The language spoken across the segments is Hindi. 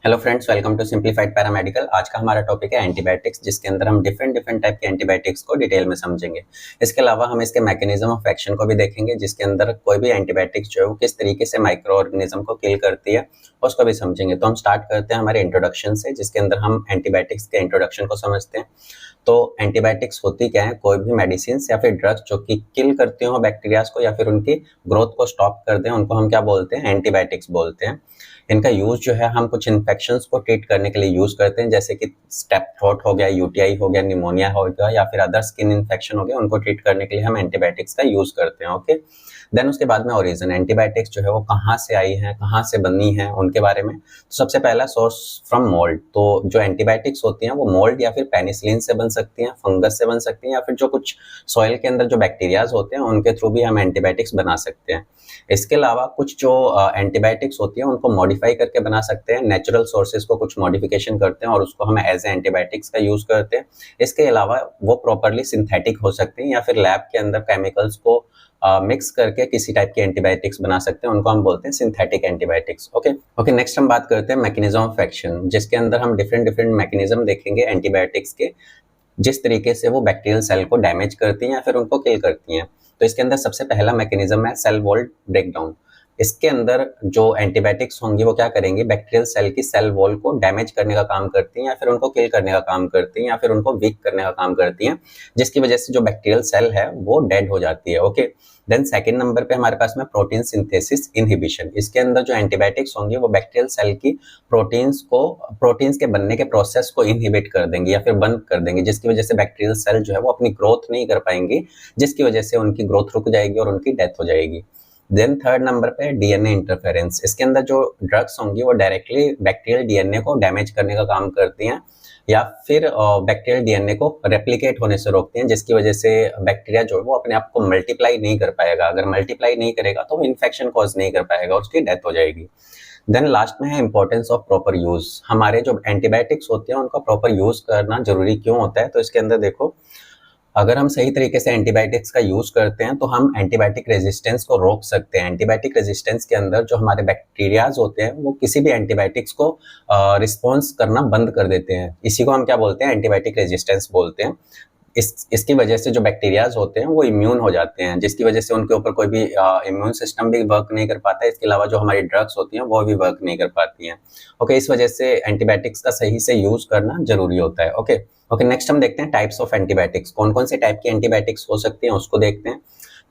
Hello friends, welcome to simplified paramedical. आज का हमारा टॉपिक है एंटीबायोटिक्स, जिसके अंदर हम डिफरेंट टाइप के एंटीबायोटिक्स को डिटेल में समझेंगे। इसके अलावा हम इसके मैकेनिज्म ऑफ एक्शन को भी देखेंगे, जिसके अंदर कोई भी एंटीबायोटिक्स जो है वो किस तरीके से माइक्रो ऑर्गेनिज्म को किल करती है उसको भी समझेंगे। तो हम स्टार्ट करते हैं हमारे इंट्रोडक्शन से, जिसके अंदर हम एंटीबायोटिक्स के इंट्रोडक्शन को समझते हैं। तो एंटीबायोटिक्स होती क्या है? कोई भी मेडिसिन या फिर ड्रग्स जो कि किल करते हो बैक्टीरियाज को या फिर उनकी ग्रोथ को स्टॉप कर दें, उनको हम क्या बोलते हैं? एंटीबायोटिक्स बोलते हैं। इनका यूज जो है हम कुछ इन्फेक्शंस को ट्रीट करने के लिए यूज करते हैं, जैसे कि स्टेप थ्रोट हो गया, यूटीआई हो गया, निमोनिया हो गया या फिर अदर स्किन इन्फेक्शन हो गया, उनको ट्रीट करने के लिए हम एंटीबायोटिक्स का यूज करते हैं। ओके, देन उसके बाद में ओरिजिन, एंटीबायोटिक्स जो है वो कहाँ से आई है, कहाँ से बनी है, उनके बारे में। तो सबसे पहला सोर्स फ्रॉम मोल्ड। तो जो एंटीबायोटिक्स होती हैं वो मोल्ड या फिर पेनिसिलिन से बन सकती हैं, फंगस से बन सकती हैं, या फिर जो कुछ सॉइल के अंदर जो बैक्टीरियाज होते हैं उनके थ्रू भी हम एंटीबायोटिक्स बना सकते हैं। इसके अलावा कुछ जो एंटीबायोटिक्स होती है उनको मॉडिफाई करके बना सकते हैं, नेचुरल सोर्सेज को कुछ मॉडिफिकेशन करते हैं और उसको हम एज ए एंटीबायोटिक्स का यूज करते हैं। इसके अलावा वो प्रॉपरली सिंथेटिक हो सकते हैं या फिर लैब के अंदर केमिकल्स को मिक्स करके किसी टाइप के एंटीबायोटिक्स बना सकते हैं, उनको हम बोलते हैं सिंथेटिक एंटीबायोटिक्स। ओके, नेक्स्ट हम बात करते हैं मैकेनिज्म ऑफ एक्शन, जिसके अंदर हम डिफरेंट मैकेनिज्म देखेंगे एंटीबायोटिक्स के, जिस तरीके से वो बैक्टीरियल सेल को डैमेज करती हैं या फिर उनको किल करती हैं। तो इसके अंदर सबसे पहला मैकेनिज्म है सेल वॉल ब्रेकडाउन। इसके अंदर जो एंटीबायोटिक्स होंगी वो क्या करेंगी? बैक्टीरियल सेल की सेल वॉल को डैमेज करने का काम करती हैं या फिर उनको किल करने का काम करती हैं या फिर उनको वीक करने का काम करती हैं, जिसकी वजह से जो बैक्टीरियल सेल है वो डेड हो जाती है। ओके, देन सेकंड नंबर पे हमारे पास में प्रोटीन सिंथेसिस इनहिबिशन। इसके अंदर जो एंटीबायोटिक्स होंगी वो बैक्टीरियल सेल की प्रोटीन्स के बनने के प्रोसेस को इनहिबिट कर देंगे या फिर बंद कर देंगे, जिसकी वजह से बैक्टीरियल सेल जो है वो अपनी ग्रोथ नहीं कर पाएंगी, जिसकी वजह से उनकी ग्रोथ रुक जाएगी और उनकी डेथ हो जाएगी। देन थर्ड नंबर पे डीएनए इंटरफेरेंस। इसके अंदर जो ड्रग्स होंगी वो डायरेक्टली बैक्टीरियल डीएनए को डैमेज करने का काम करती हैं या फिर बैक्टीरियल डीएनए को रेप्लिकेट होने से रोकती हैं, जिसकी वजह से बैक्टीरिया जो है वो अपने आप को मल्टीप्लाई नहीं कर पाएगा। अगर मल्टीप्लाई नहीं करेगा तो वो इन्फेक्शन कॉज नहीं कर पाएगा और उसकी डेथ हो जाएगी। देन लास्ट में है इंपॉर्टेंस ऑफ प्रॉपर यूज। हमारे जो एंटीबायोटिक्स होते हैं उनका प्रॉपर यूज करना जरूरी क्यों होता है? तो इसके अंदर देखो, अगर हम सही तरीके से एंटीबायोटिक्स का यूज करते हैं तो हम एंटीबायोटिक रेजिस्टेंस को रोक सकते हैं। एंटीबायोटिक रेजिस्टेंस के अंदर जो हमारे बैक्टीरियाज होते हैं वो किसी भी एंटीबायोटिक्स को रिस्पॉन्स करना बंद कर देते हैं। इसी को हम क्या बोलते हैं? एंटीबायोटिक रेजिस्टेंस बोलते हैं। इसकी वजह से जो बैक्टीरियाज होते हैं वो इम्यून हो जाते हैं, जिसकी वजह से उनके ऊपर कोई भी इम्यून सिस्टम भी वर्क नहीं कर पाता है। इसके अलावा जो हमारी ड्रग्स होती हैं वो भी वर्क नहीं कर पाती हैं। ओके, इस वजह से एंटीबायोटिक्स का सही से यूज करना जरूरी होता है। ओके, नेक्स्ट हम देखते हैं टाइप्स ऑफ एंटीबायोटिक्स। कौन कौन से टाइप की एंटीबायोटिक्स हो सकती हैं उसको देखते हैं।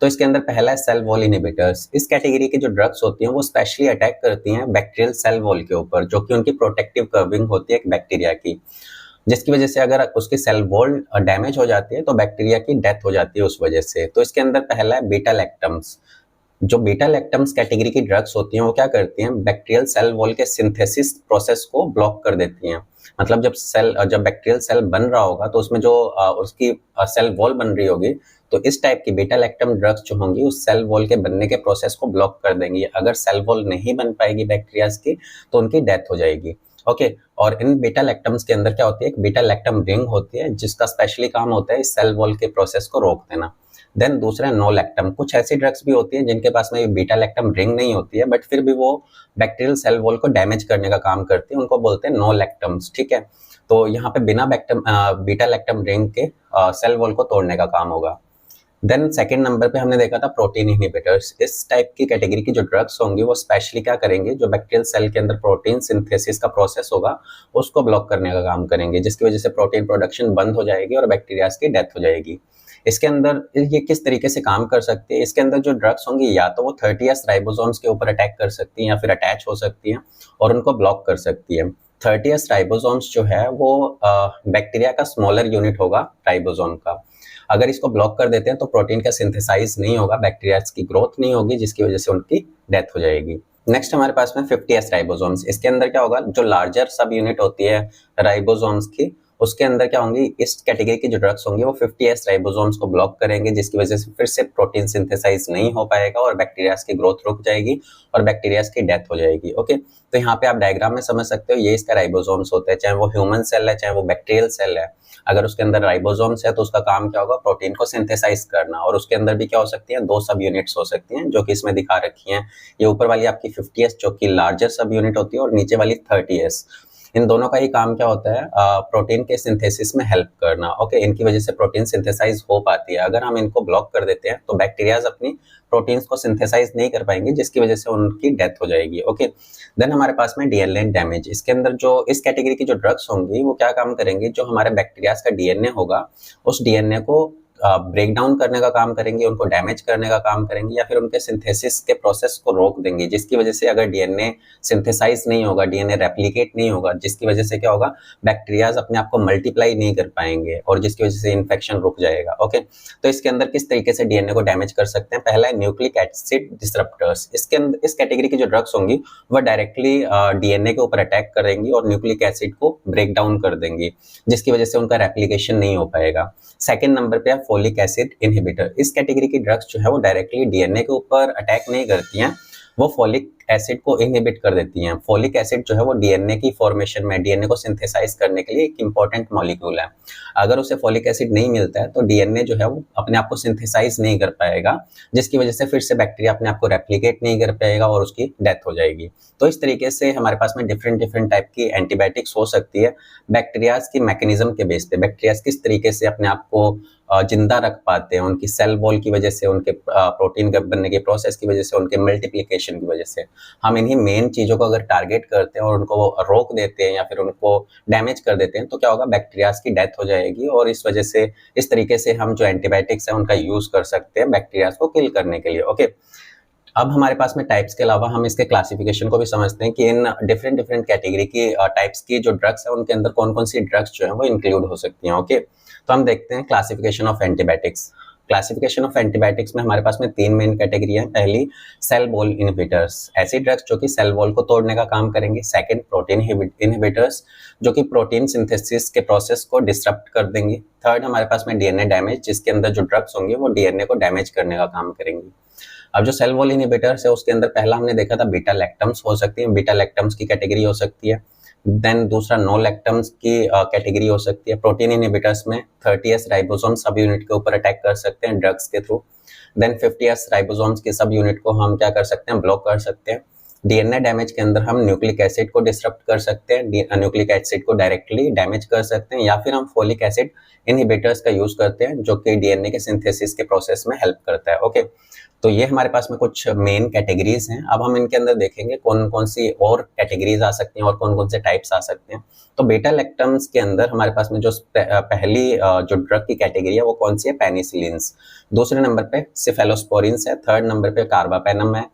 तो इसके अंदर पहला है सेल वॉल इनहिबिटर्स। इस कैटेगरी की जो ड्रग्स होती हैं वो स्पेशली अटैक करती हैं बैक्टीरियल सेल वॉल के ऊपर, जो कि उनकी प्रोटेक्टिव कर्विंग होती है एक बैक्टीरिया की, जिसकी वजह से अगर उसकी सेल वॉल डैमेज हो जाती है तो बैक्टीरिया की डेथ हो जाती है उस वजह से। तो इसके अंदर पहला है बीटा लैक्टम्स। जो बीटा लैक्टम्स कैटेगरी की ड्रग्स होती हैं वो क्या करती हैं? बैक्टीरियल सेल वॉल के सिंथेसिस प्रोसेस को ब्लॉक कर देती हैं। मतलब जब बैक्टीरियल सेल बन रहा होगा तो उसमें जो उसकी सेल वॉल बन रही होगी, तो इस टाइप की बीटा लैक्टम ड्रग्स जो होंगी उस सेल वॉल के बनने के प्रोसेस को ब्लॉक कर देंगी। अगर सेल वॉल नहीं बन पाएगी बैक्टीरियाज की तो उनकी डेथ हो जाएगी। ओके, और इन बीटा लैक्टम्स के अंदर क्या होती है? एक बीटा लैक्टम रिंग होती है जिसका स्पेशली काम होता है इस सेल वॉल के प्रोसेस को रोक देना। देन दूसरा नो लैक्टम। कुछ ऐसी ड्रग्स भी होती हैं जिनके पास में बीटा लैक्टम रिंग नहीं होती है, बट फिर भी वो बैक्टीरियल सेल वॉल को डैमेज करने का काम करती है, उनको बोलते हैं नो लैक्टम्स। ठीक है, तो यहाँ पे बिना बीटा लैक्टम रिंग के सेल वॉल को तोड़ने का काम होगा। देन सेकंड नंबर पे हमने देखा था प्रोटीन इनहिबिटर्स। इस टाइप की कैटेगरी की जो ड्रग्स होंगी वो स्पेशली क्या करेंगे? जो बैक्टीरियल सेल के अंदर प्रोटीन सिंथेसिस का प्रोसेस होगा उसको ब्लॉक करने का काम करेंगे, जिसकी वजह से प्रोटीन प्रोडक्शन बंद हो जाएगी और बैक्टीरियाज की डेथ हो जाएगी। इसके अंदर ये किस तरीके से काम कर सकती है? इसके अंदर जो ड्रग्स होंगी या तो वो 30S राइबोसोम्स के ऊपर अटैक कर सकती हैं या फिर अटैच हो सकती हैं और उनको ब्लॉक कर सकती है। 30S राइबोसोम्स जो है वो बैक्टीरिया का स्मॉलर यूनिट होगा राइबोसोम का। अगर इसको ब्लॉक कर देते हैं तो प्रोटीन का सिंथेसाइज नहीं होगा, बैक्टीरियाज की ग्रोथ नहीं होगी, जिसकी वजह से उनकी डेथ हो जाएगी। नेक्स्ट हमारे पास में 50S राइबोसोम्स। इसके अंदर क्या होगा? जो लार्जर सब यूनिट होती है राइबोसोम्स की उसके अंदर क्या होंगी, इस कैटेगरी की जो ड्रग्स होंगी वो 50S राइबोसोम्स को ब्लॉक करेंगे, जिसकी वजह से फिर से प्रोटीन सिंथेसाइज नहीं हो पाएगा और बैक्टीरियाज की ग्रोथ रुक जाएगी और बैक्टीरियाज की डेथ हो जाएगी। ओके, तो यहाँ पे आप डायग्राम में समझ सकते हो, ये इसका राइबोसोम्स होता है, चाहे वो ह्यूमन सेल है चाहे वो बैक्टीरियल सेल है। अगर उसके अंदर राइबोसोम्स है तो उसका काम क्या होगा, प्रोटीन को सिंथेसाइज करना। और उसके अंदर भी क्या हो सकती है, 2 सब यूनिट्स हो सकती हैं, जो कि इसमें दिखा रखी हैं। ये ऊपर वाली आपकी 50S जो कि लार्जर सब यूनिट होती है और नीचे वाली 30S। इन दोनों का ही काम क्या होता है, प्रोटीन के सिंथेसिस में हेल्प करना। ओके, इनकी वजह से प्रोटीन सिंथेसाइज हो पाती है। अगर हम इनको ब्लॉक कर देते हैं तो बैक्टीरियाज अपनी प्रोटीन्स को सिंथेसाइज नहीं कर पाएंगे, जिसकी वजह से उनकी डेथ हो जाएगी। ओके, देन हमारे पास में डीएनए डैमेज। इसके अंदर जो इस कैटेगरी की जो ड्रग्स होंगी वो क्या काम करेंगी, जो हमारे बैक्टीरियाज का डीएनए होगा उस डीएनए को ब्रेक डाउन करने का काम करेंगी, उनको डैमेज करने का काम करेंगी, या फिर उनके सिंथेसिस के प्रोसेस को रोक देंगी, जिसकी वजह से अगर डीएनए सिंथेसाइज नहीं होगा, डीएनए रेप्लिकेट नहीं होगा, जिसकी वजह से क्या होगा, बैक्टीरियाज अपने आप को मल्टीप्लाई नहीं कर पाएंगे और जिसकी वजह से इन्फेक्शन रुक जाएगा। ओके, तो इसके अंदर किस तरीके से डीएनए को डैमेज कर सकते हैं, पहला है न्यूक्लिक एसिड डिसरप्टर्स। इसके अंदर इस कैटेगरी की जो ड्रग्स होंगी वह डायरेक्टली डीएनए के ऊपर अटैक करेंगी और न्यूक्लिक एसिड को ब्रेक डाउन कर देंगी, जिसकी वजह से उनका रेप्लिकेशन नहीं हो पाएगा। सेकेंड नंबर पे है फोलिक एसिड इनहिबिटर। इस कैटेगरी की ड्रग्स जो है वो डायरेक्टली डीएनए के ऊपर अटैक नहीं करती हैं, वो फोलिक एसिड को इनहिबिट कर देती हैं। फोलिक एसिड जो है वो डीएनए की फॉर्मेशन में, डीएनए को सिंथेसाइज करने के लिए एक इंपॉर्टेंट मॉलिक्यूल है। अगर उसे फोलिक एसिड नहीं मिलता है तो डीएनए जो है वो अपने आप को सिंथेसाइज नहीं कर पाएगा, जिसकी वजह से फिर से बैक्टीरिया अपने आप को रेप्लिकेट नहीं कर पाएगा और उसकी डेथ हो जाएगी। तो इस तरीके से हमारे पास में डिफरेंट टाइप की एंटीबायोटिक्स हो सकती है बैक्टीरियाज की मैकेनिज्म के बेस पे। बैक्टीरियाज किस तरीके से अपने आप को जिंदा रख पाते हैं, उनकी सेल वॉल की वजह से, उनके प्रोटीन बनने के प्रोसेस की वजह से, उनके मल्टीप्लिकेशन की वजह से। हम इन्हीं मेन चीज़ों को अगर टारगेट करते हैं और उनको रोक देते हैं या फिर उनको डैमेज कर देते हैं तो क्या होगा, बैक्टीरियाज की डेथ हो जाएगी और इस वजह से इस तरीके से हम जो एंटीबायोटिक्स है उनका यूज कर सकते हैं बैक्टीरियाज को किल करने के लिए। ओके, अब हमारे पास में टाइप्स के अलावा हम इसके क्लासिफिकेशन को भी समझते हैं कि इन डिफरेंट कैटेगरी की टाइप्स की जो ड्रग्स है उनके अंदर कौन कौन सी ड्रग्स जो है वो इंक्लूड हो सकती हैं। ओके, तो हम देखते हैं classification of antibiotics. Classification of antibiotics में हमारे पास में 3 मेन कैटेगरी है। पहली सेल वॉल इनहिबिटर्स, ऐसी ड्रग्स जो कि सेल वॉल को तोड़ने का काम करेंगे। सेकंड प्रोटीन इनहिबिटर्स, जो कि प्रोटीन सिंथेसिस के प्रोसेस को डिसरप्ट कर देंगे। थर्ड हमारे पास में डीएनए डैमेज, जिसके अंदर जो ड्रग्स होंगे वो डीएनए को डैमेज करने का काम करेंगी। अब जो सेल वॉल इनहिबिटर्स है उसके अंदर पहला हमने देखा था बीटा लैक्टम्स हो सकती है, बीटा लैक्टम्स की कैटेगरी हो सकती है। देन दूसरा नो लैक्टम्स की कैटेगरी हो सकती है। प्रोटीन इनहिबिटर्स में 30S राइबोसोम सब यूनिट के ऊपर अटैक कर सकते हैं ड्रग्स के थ्रू। देन 50S राइबोसोम्स के सब यूनिट को हम क्या कर सकते हैं, ब्लॉक कर सकते हैं। डीएनए डैमेज के अंदर हम न्यूक्लिक एसिड को डिसरप्ट कर सकते हैं, न्यूक्लिक एसिड को डायरेक्टली डैमेज कर सकते हैं, या फिर हम फोलिक एसिड इनहिबिटर्स का यूज करते हैं जो कि डीएनए के सिंथेसिस के प्रोसेस में हेल्प करता है। ओके, तो ये हमारे पास में कुछ मेन कैटेगरीज हैं। अब हम इनके अंदर देखेंगे कौन कौन सी और कैटेगरीज आ सकती हैं और कौन कौन से टाइप्स आ सकते हैं। तो बीटा लैक्टम्स के अंदर हमारे पास में जो पहली जो ड्रग की कैटेगरी है वो कौन सी है, पेनिसिलिन्स। दूसरे नंबर पे सिफेलोस्पोरिन्स है। थर्ड नंबर पे कार्बापेनम है।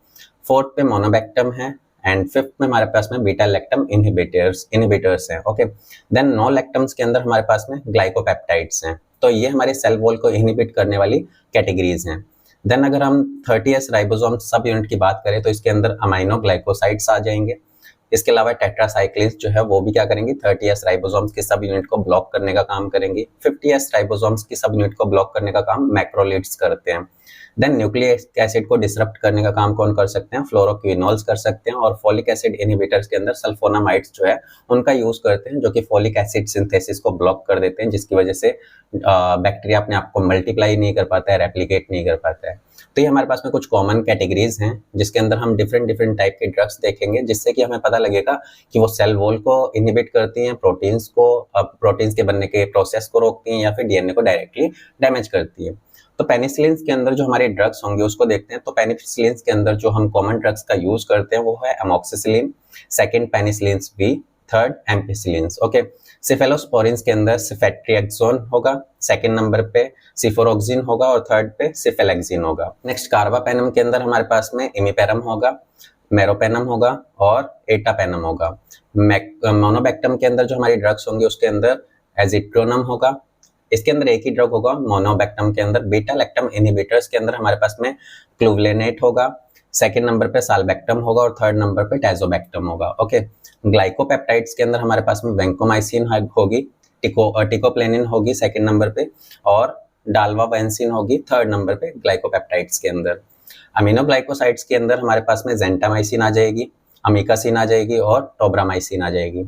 फोर्थ पे मोनोबैक्टम है एंड फिफ्थ में हमारे पास में बीटा लैक्टम इनहिबिटर्स हैं। ओके, देन नो लैक्टम्स के अंदर हमारे पास में ग्लाइकोपेप्टाइड्स हैं। तो ये हमारे सेल वॉल को इनहिबिट करने वाली कैटेगरीज हैं। देन अगर हम 30S राइबोसोम सब यूनिट की बात करें तो इसके अंदर अमाइनो ग्लाइकोसाइड्स आ जाएंगे। इसके अलावा टेट्रासाइक्लिन्स जो है वो भी क्या करेंगे, 30S राइबोसोम्स के सब यूनिट को ब्लॉक करने का काम करेंगे। 50S राइबोसोम्स की सब यूनिट को ब्लॉक करने का काम मैक्रोलिड्स करते हैं। देन न्यूक्लिक एसिड को डिसरप्ट करने का काम कौन कर सकते हैं, फ्लोरोक्विनोल्स कर सकते हैं। और फोलिक एसिड इनहिबिटर्स के अंदर सल्फोनामाइड्स जो है उनका यूज करते हैं, जो कि फोलिक एसिड सिंथेसिस को ब्लॉक कर देते हैं, जिसकी वजह से बैक्टीरिया अपने आप को मल्टीप्लाई नहीं कर पाता है, रेप्लिकेट नहीं कर पाता है। तो ये हमारे पास में कुछ कॉमन कैटेगरीज हैं जिसके अंदर हम डिफरेंट टाइप के ड्रग्स देखेंगे, जिससे कि हमें पता लगेगा कि वो सेल वॉल को इनहिबिट करती हैं, प्रोटीन्स के बनने के प्रोसेस को रोकती हैं, या फिर डीएनए को डायरेक्टली डैमेज करती है। तो पेनिसिलिन्स के अंदर जो हमारे ड्रग्स होंगे उसको देखते हैं। तो पेनिसिलिन्स के अंदर जो हम कॉमन ड्रग्स का यूज करते हैं वो है amoxicillin, second penicillins B, third ampicillins. Okay, cephalosporins के अंदर सिफेट्रिएक्सोन होगा, सेकंड नंबर पे सिफोरोक्सिन होगा और थर्ड पे सिफेलेक्सिन होगा। नेक्स्ट कार्बापेनम के अंदर हमारे पास में इमिपेरम होगा, मेरोपेनम होगा और एटापेनम होगा। मोनोबैक्टम के अंदर जो हमारी ड्रग्स होंगे उसके अंदर एजिट्रोनम होगा। इसके अंदर एक ही ड्रग होगा मोनोबैक्टम के अंदर। बीटा लैक्टम इनहिबिटर्स के अंदर हमारे पास में क्लुवलेनेट होगा, सेकंड नंबर पे साल्बैक्टम होगा और थर्ड नंबर पे टाइजोबैक्टम होगा। ओके, ग्लाइकोपेप्टाइड्स के अंदर हमारे पास में वैंकोमाइसिन होगी, टिकोप्लेनिन होगी सेकंड नंबर पे, और डाल्वाबेंसिन होगी थर्ड नंबर पे ग्लाइकोपेप्टाइड्स के अंदर। अमीनोग्लाइकोसाइड्स के अंदर हमारे पास में जेंटामाइसिन आ जाएगी, अमीकासिन आ जाएगी और टोब्रामाइसिन आ जाएगी।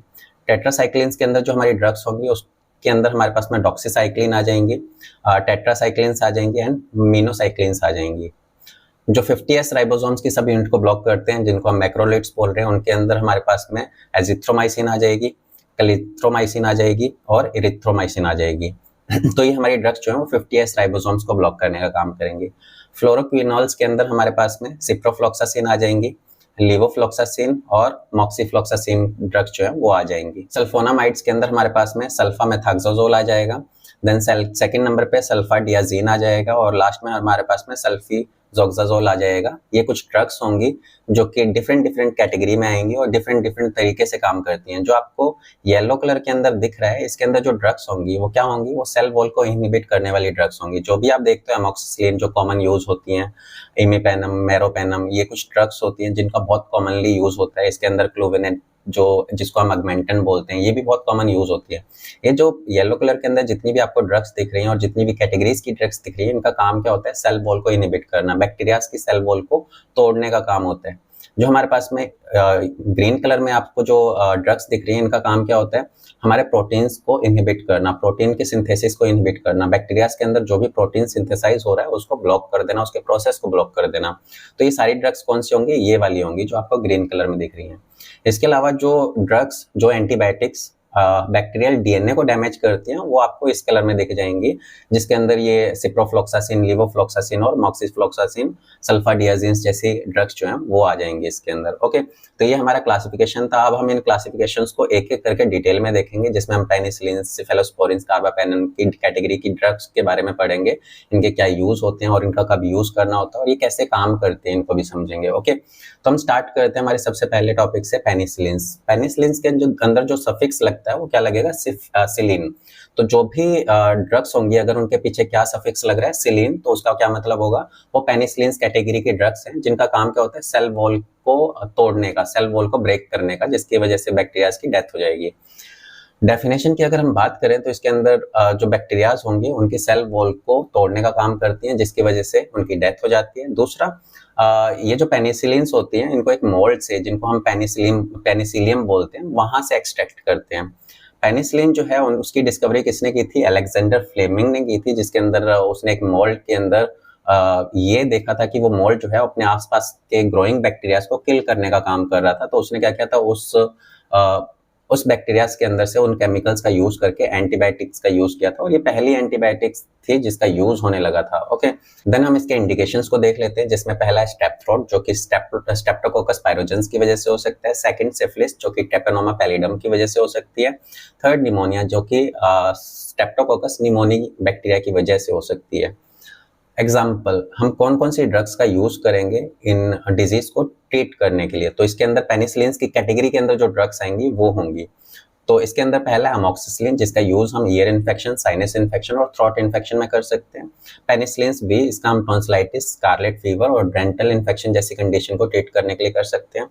टेट्रासाइक्लिन्स के अंदर जो हमारी ड्रग्स होंगी उसके अंदर हमारे पास में डॉक्सीसाइक्लिन आ जाएंगी, टेट्रासाइक्लिन्स आ जाएंगी एंड मीनोसाइक्लिन्स आ जाएंगी। जो 50S राइबोसोम्स की सब यूनिट को ब्लॉक करते हैं, जिनको हम मैक्रोलिड्स बोल रहे हैं, उनके अंदर हमारे पास में एजिथ्रोमाइसिन आ जाएगी, क्लिथ्रोमाइसिन आ जाएगी और इरिथ्रोमाइसिन आ जाएगी। तो ये हमारी ड्रग्स जो है वो 50S राइबोसोम्स को ब्लॉक करने का काम करेंगे। फ्लोरोक्विनोल्स के अंदर हमारे पास में सिप्रोफ्लॉक्सासिन आ जाएंगी, लेवोफ्लॉक्सासिन और मॉक्सीफ्लॉक्सासिन ड्रग्स जो है वो आ जाएंगी। सल्फोनामाइड्स के अंदर हमारे पास में सल्फामेथाक्सोजोल आ जाएगा, देन सेकंड नंबर पे सल्फाडियाजीन आ जाएगा और लास्ट में हमारे पास में सल्फीजोक्साजोल आ जाएगा। ये कुछ ड्रग्स होंगी जो कि डिफरेंट कैटेगरी में आएंगी और डिफरेंट तरीके से काम करती हैं। जो आपको येलो कलर के अंदर दिख रहा है, इसके अंदर जो ड्रग्स होंगी वो क्या होंगी, वो सेल वॉल को इनहिबिट करने वाली ड्रग्स होंगी। जो भी आप देखते हो एमोक्सिसिलिन जो कॉमन यूज होती हैं, इमीपेनम, मेरोपेनम, ये कुछ ड्रग्स होती हैं जिनका बहुत कॉमनली यूज होता है। इसके अंदर क्लोवेनेट जो जिसको हम अगमेंटन बोलते हैं, ये भी बहुत कॉमन यूज होती है। ये जो येलो कलर के अंदर जितनी भी आपको ड्रग्स दिख रही हैं और जितनी भी कैटेगरीज की ड्रग्स दिख रही है, इनका काम क्या होता है, सेल वॉल को इनहिबिट करना, बैक्टीरियाज की सेल वॉल को तोड़ने का काम होता है। जो हमारे पास में ग्रीन कलर में आपको जो ड्रग्स दिख रही है, इनका काम क्या होता है, हमारे प्रोटीन्स को इनहिबिट करना, प्रोटीन के सिंथेसिस को इनहिबिट करना, बैक्टीरियाज के अंदर जो भी प्रोटीन सिंथेसाइज हो रहा है उसको ब्लॉक कर देना, उसके प्रोसेस को ब्लॉक कर देना। तो ये सारी ड्रग्स कौन सी होंगी, ये वाली होंगी जो आपको ग्रीन कलर में दिख रही हैं। इसके अलावा जो ड्रग्स, जो एंटीबायोटिक्स बैक्टीरियल डीएनए को डैमेज करती हैं, वो आपको इस कलर में दिख जाएंगी, जिसके अंदर ये सिप्रोफ्लॉक्सासिन, लेवोफ्लॉक्सासिन और मॉक्सीफ्लॉक्सासिन, सल्फाडियाजिन जैसी ड्रग्स जो हैं वो आ जाएंगे इसके अंदर। ओके, तो ये हमारा क्लासिफिकेशन था। अब हम इन क्लासिफिकेशंस को एक एक करके डिटेल में देखेंगे, जिसमें हम पेनिसिलिन, सेफेलोस्पोरिन, कार्बापेनम की कैटेगरी की ड्रग्स के बारे में पढ़ेंगे, इनके क्या यूज होते हैं और इनका कब यूज करना होता है और ये कैसे काम करते हैं, इनको भी समझेंगे। ओके, तो हम स्टार्ट करते हैं हमारे सबसे पहले टॉपिक से, पेनिसिलिन्स। पेनिसिलिन्स के जो अंदर जो सफिक्स लगता है वो क्या लगेगा, सिलिन। तो जो भी ड्रग्स होंगी अगर उनके पीछे क्या सफिक्स लग रहा है, सिलिन, तो उसका क्या मतलब होगा, वो पेनिसिलिन्स कैटेगरी के ड्रग्स हैं जिनका काम क्या होता है, सेल वॉल को तोड़ने का, सेल वॉल को ब्रेक करने का, जिसकी वजह से बैक्टीरियाज की डेथ हो जाएगी। डेफिनेशन की अगर हम बात करें तो इसके अंदर जो बैक्टीरियाज होंगे उनकी सेल वॉल को तोड़ने का काम करती हैं, जिसकी वजह से उनकी डेथ हो जाती है। दूसरा, ये जो पेनिसिलिन्स होती हैं, इनको एक मोल्ड से, जिनको हम पेनिसिलियम बोलते हैं, वहां से एक्सट्रैक्ट करते हैं। पेनिसिलिन जो है उसकी डिस्कवरी किसने की थी, अलेक्जेंडर फ्लेमिंग ने की थी, जिसके अंदर उसने एक मोल्ड के अंदर ये देखा था कि वो मोल्ड जो है अपने आसपास के ग्रोइंग बैक्टीरियाज को किल करने का काम कर रहा था। तो उसने क्या किया था, उस बैक्टीरियाज के अंदर से उन केमिकल्स का यूज करके एंटीबायोटिक्स का यूज किया था, और ये पहली एंटीबायोटिक्स थी जिसका यूज होने लगा था। ओके, देन हम इसके इंडिकेशंस को देख लेते हैं, जिसमें पहला है स्ट्रेप थ्रोट, जो कि स्ट्रेप्टोकोकस पायरोजेंस की वजह से हो सकता है। सेकंड, सिफिलिस, जो कि ट्रेपोनोमा पैलिडम की वजह से हो सकती है। थर्ड, निमोनिया, जो कि स्ट्रेप्टोकोकस निमोनी बैक्टीरिया की वजह से हो सकती है। एग्जाम्पल, हम कौन कौन सी ड्रग्स का यूज करेंगे इन डिजीज को ट्रीट करने के लिए, तो इसके अंदर पेनिसिलिन की कैटेगरी के अंदर जो ड्रग्स आएंगी वो होंगी। तो इसके अंदर पहला अमोक्सिसिलिन, जिसका यूज हम ईयर इन्फेक्शन, साइनस इन्फेक्शन और थ्रोट इन्फेक्शन में कर सकते हैं। पेनिसिलिन भी, इसका हम टॉन्सिलाइटिस, स्कारलेट फीवर और डेंटल इन्फेक्शन जैसी कंडीशन को ट्रीट करने के लिए कर सकते हैं।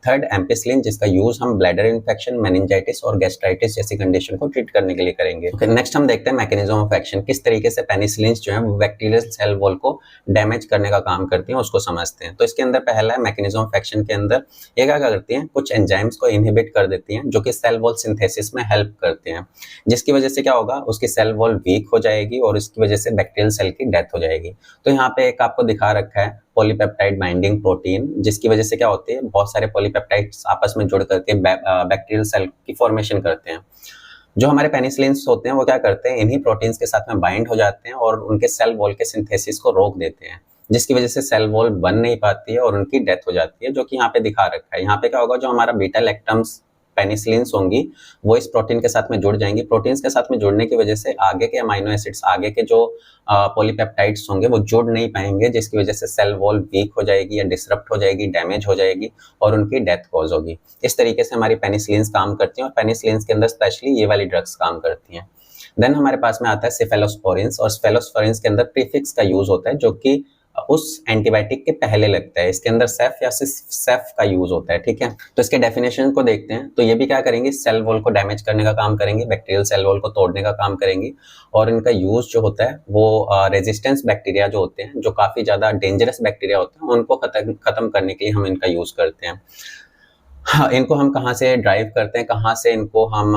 थर्ड, एम्पिसिलिन, जिसका यूज हम ब्लैडर इन्फेक्शन, मेनिंजाइटिस और गैस्ट्राइटिस जैसी कंडीशन को ट्रीट करने के लिए करेंगे। नेक्स्ट हम देखते हैं मैकेनिज्म ऑफ एक्शन, किस तरीके से पेनिसिलिन जो है वो बैक्टीरियल सेल वॉल को डैमेज करने का काम करती हैं, उसको समझते हैं। तो इसके अंदर पहला है मैकेनिज्म ऑफ एक्शन के अंदर ये क्या करती हैं, कुछ एंजाइम्स को इनहिबिट कर देती हैं, जो कि सेल वॉल सिंथेसिस में हेल्प करते हैं, जिसकी वजह से क्या होगा, उसकी सेल वॉल वीक हो जाएगी और इसकी वजह से बैक्टीरियल सेल की डेथ हो जाएगी। तो यहाँ पे एक आपको दिखा रखा है पॉलीपेप्टाइड बाइंडिंग प्रोटीन, जिसकी वजह से क्या होती है, बहुत सारे पॉलीपेप्टाइड्स आपस में जुड़ करके बैक्टीरियल सेल की फॉर्मेशन करते हैं। जो हमारे पेनिसिलिन्स होते हैं वो क्या करते हैं, इन्हीं प्रोटीन्स के साथ में बाइंड हो जाते हैं और उनके सेल वॉल के सिंथेसिस को रोक देते हैं, जिसकी वजह से सेल वॉल बन नहीं पाती है और उनकी डेथ हो जाती है, जो कि यहाँ पे दिखा रखा है। यहाँ पे क्या होगा, जो हमारा बीटा लैक्टम्स पेनिसिलिन्स होंगी वो इस प्रोटीन के साथ में जुड़ जाएंगी। प्रोटीन्स के साथ में जुड़ने की वजह से आगे के अमाइनो एसिड्स, आगे के जो पॉलीपेप्टाइड्स होंगे वो जुड़ नहीं पाएंगे, जिसकी वजह से सेल वॉल वीक हो जाएगी या डिसरप्ट हो जाएगी, डैमेज हो जाएगी और उनकी डेथ कॉज होगी। इस तरीके से हमारी पेनिसिलिन्स काम करती हैं और पेनिसिलिन्स के अंदर स्पेशली ये वाली ड्रग्स काम करती हैं। देन हमारे पास में आता है सेफेलोस्पोरिन्स, और सेफेलोस्पोरिन्स के अंदर प्रीफिक्स का यूज होता है, जो कि उस एंटीबायोटिक के पहले लगता है। इसके अंदर सेफ या सेफ का यूज होता है, ठीक है। तो इसके डेफिनेशन को देखते हैं। तो ये भी क्या करेंगे, सेल वॉल को डैमेज करने का काम करेंगे, बैक्टीरियल सेल वॉल को तोड़ने का काम करेंगे। और इनका यूज जो होता है वो रेजिस्टेंस बैक्टीरिया जो होते हैं, जो काफी ज्यादा डेंजरस बैक्टीरिया होते हैं, उनको खत्म करने के लिए हम इनका यूज करते हैं। हाँ, इनको हम कहाँ से ड्राइव करते हैं, कहाँ से इनको हम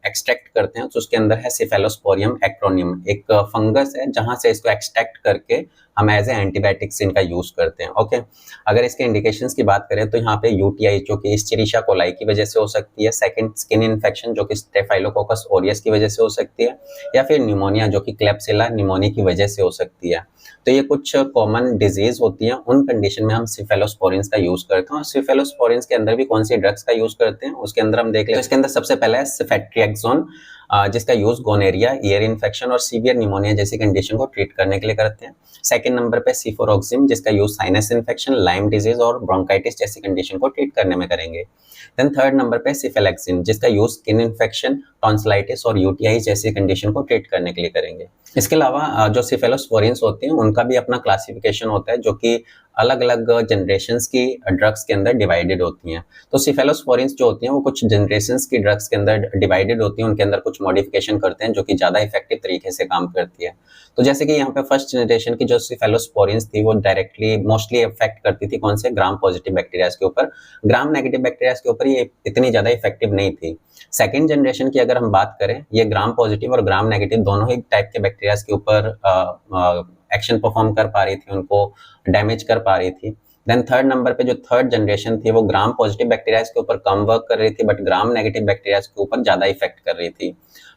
एक्सट्रैक्ट करते हैं, तो उसके अंदर है सिफेलोस्पोरियम एक्रोनियम, एक फंगस है जहाँ से इसको एक्सट्रैक्ट करके हम एज ए एंटीबायोटिक्स इनका यूज करते हैं। ओके, अगर इसके इंडिकेशंस की बात करें तो यहाँ पे यूटीआई जो कि इस्चेरिशिया कोलाई की वजह से हो सकती है, सेकंड स्किन इन्फेक्शन जो कि स्टेफाइलोकोकस ओरियस की वजह से हो सकती है, या फिर न्यूमोनिया जो कि क्लेप्सिला न्यूमोनिया की वजह से हो सकती है। तो ये कुछ कॉमन डिजीज होती हैं, उन कंडीशन में हम सिफेलोस्पोरिन्स का यूज करते हैं। और सिफेलोस्पोरिन्स के अंदर भी कौन सी ड्रग्स का यूज करते हैं उसके अंदर हम देख लेते हैं। तो इसके अंदर सबसे पहला है सिफेट्रिएक्सोन, जिसका यूज गोनेरिया, ईयर इन्फेक्शन और सीवियर निमोनिया जैसी कंडीशन को ट्रीट करने के लिए करते हैं। सेकंड नंबर पे सिफोरोक्सिम, जिसका use sinus infection, Lyme disease और ब्रोंकाइटिस जैसी कंडीशन को ट्रीट करने में करेंगे। देन थर्ड नंबर पे सिफेलेक्सिन, जिसका यूज स्किन इन्फेक्शन, टॉन्सिलाइटिस और यूटीआई जैसी कंडीशन को ट्रीट करने के लिए करेंगे। इसके अलावा जो सिफेलोस्पोरिन्स होती हैं उनका भी अपना क्लासिफिकेशन होता है, जो कि अलग अलग जनरेशंस की ड्रग्स के अंदर डिवाइडेड होती हैं। तो सिफेलोस्पोरिन्स जो होती हैं वो कुछ जनरेशंस की ड्रग्स के अंदर डिवाइडेड होती हैं, उनके अंदर कुछ मॉडिफिकेशन करते हैं जो कि ज़्यादा इफेक्टिव तरीके से काम करती है। तो जैसे कि यहाँ पे फर्स्ट जनरेशन की जो सिफेलोस्पोरिन्स थी वो डायरेक्टली मोस्टली इफेक्ट करती थी कौन से, ग्राम पॉजिटिव बैक्टीरियाज के ऊपर। ग्राम नेगेटिव बैक्टीरियाज के ऊपर ये इतनी ज़्यादा इफेक्टिव नहीं थी। सेकेंड जनरेशन की अगर हम बात करें, ये ग्राम पॉजिटिव और ग्राम नेगेटिव दोनों ही टाइप के बैक्टीरियाज के ऊपर एक्शन परफॉर्म कर पा रही थी, उनको डैमेज कर पा रही थी। देन थर्ड नंबर पे जो थर्ड जनरेशन थी वो ग्राम पॉजिटिव बैक्टीरियाज के ऊपर कम वर्क कर रही थी, बट ग्राम नेगेटिव बैक्टीरियाज के ऊपर ज्यादा इफेक्ट कर रही थी।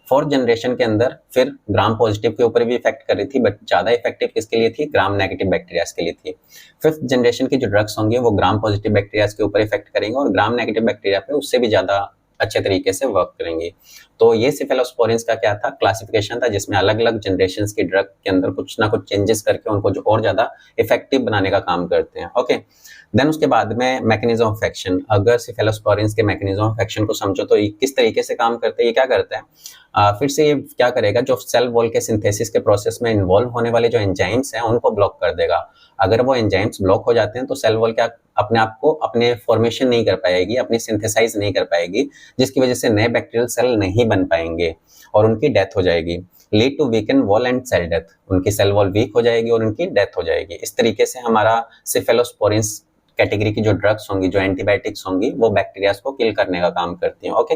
फोर्थ जनरेशन के अंदर फिर ग्राम पॉजिटिव के ऊपर भी इफेक्ट कर रही थी, बट ज्यादा इफेक्टिव किसके लिए थी, ग्राम नेगेटिव बैक्टीरियाज के लिए थी। फिफ्थ जनरेशन की जो ड्रग्स होंगे वो ग्राम पॉजिटिव बैक्टीरियाज के ऊपर इफेक्ट करेंगे और ग्राम नेगेटिव बैक्टीरिया पे उससे भी ज्यादा अच्छे तरीके से वर्क करेंगे। तो ये सिफेलोस्पोरिन्स का क्या था, क्लासिफिकेशन था, जिसमें अलग अलग जनरेशंस की ड्रग के अंदर कुछ ना कुछ चेंजेस करके उनको जो और ज्यादा इफेक्टिव बनाने का काम करते हैं। ओके, देन उसके बाद में मैकेनिज्म ऑफ एक्शन। अगर सिफेलोस्पोरिन्स के मैकेनिज्म ऑफ एक्शन को समझो तो ये किस तरीके से काम करते हैं, ये क्या करता है, फिर से ये क्या करेगा, जो सेल वॉल के सिंथेसिस के प्रोसेस में इन्वॉल्व होने वाले जो एंजाइम्स हैं उनको ब्लॉक कर देगा। अगर वो एंजाइम्स ब्लॉक हो जाते हैं तो सेल वॉल क्या अपने आप को अपने फॉर्मेशन नहीं कर पाएगी, अपनी सिंथेसाइज नहीं कर पाएगी, जिसकी वजह से नए बैक्टीरियल सेल नहीं बन पाएंगे और उनकी डेथ हो जाएगी। Lead to weaken wall and cell death, उनकी सेल वॉल वीक हो जाएगी और उनकी डेथ हो जाएगी। इस तरीके से हमारा सिफेलोस्पोरिन्स कैटेगरी की जो ड्रग्स होंगी, जो एंटीबायोटिक्स होंगी, वो बैक्टीरिया को किल करने का काम करती हैं। ओके,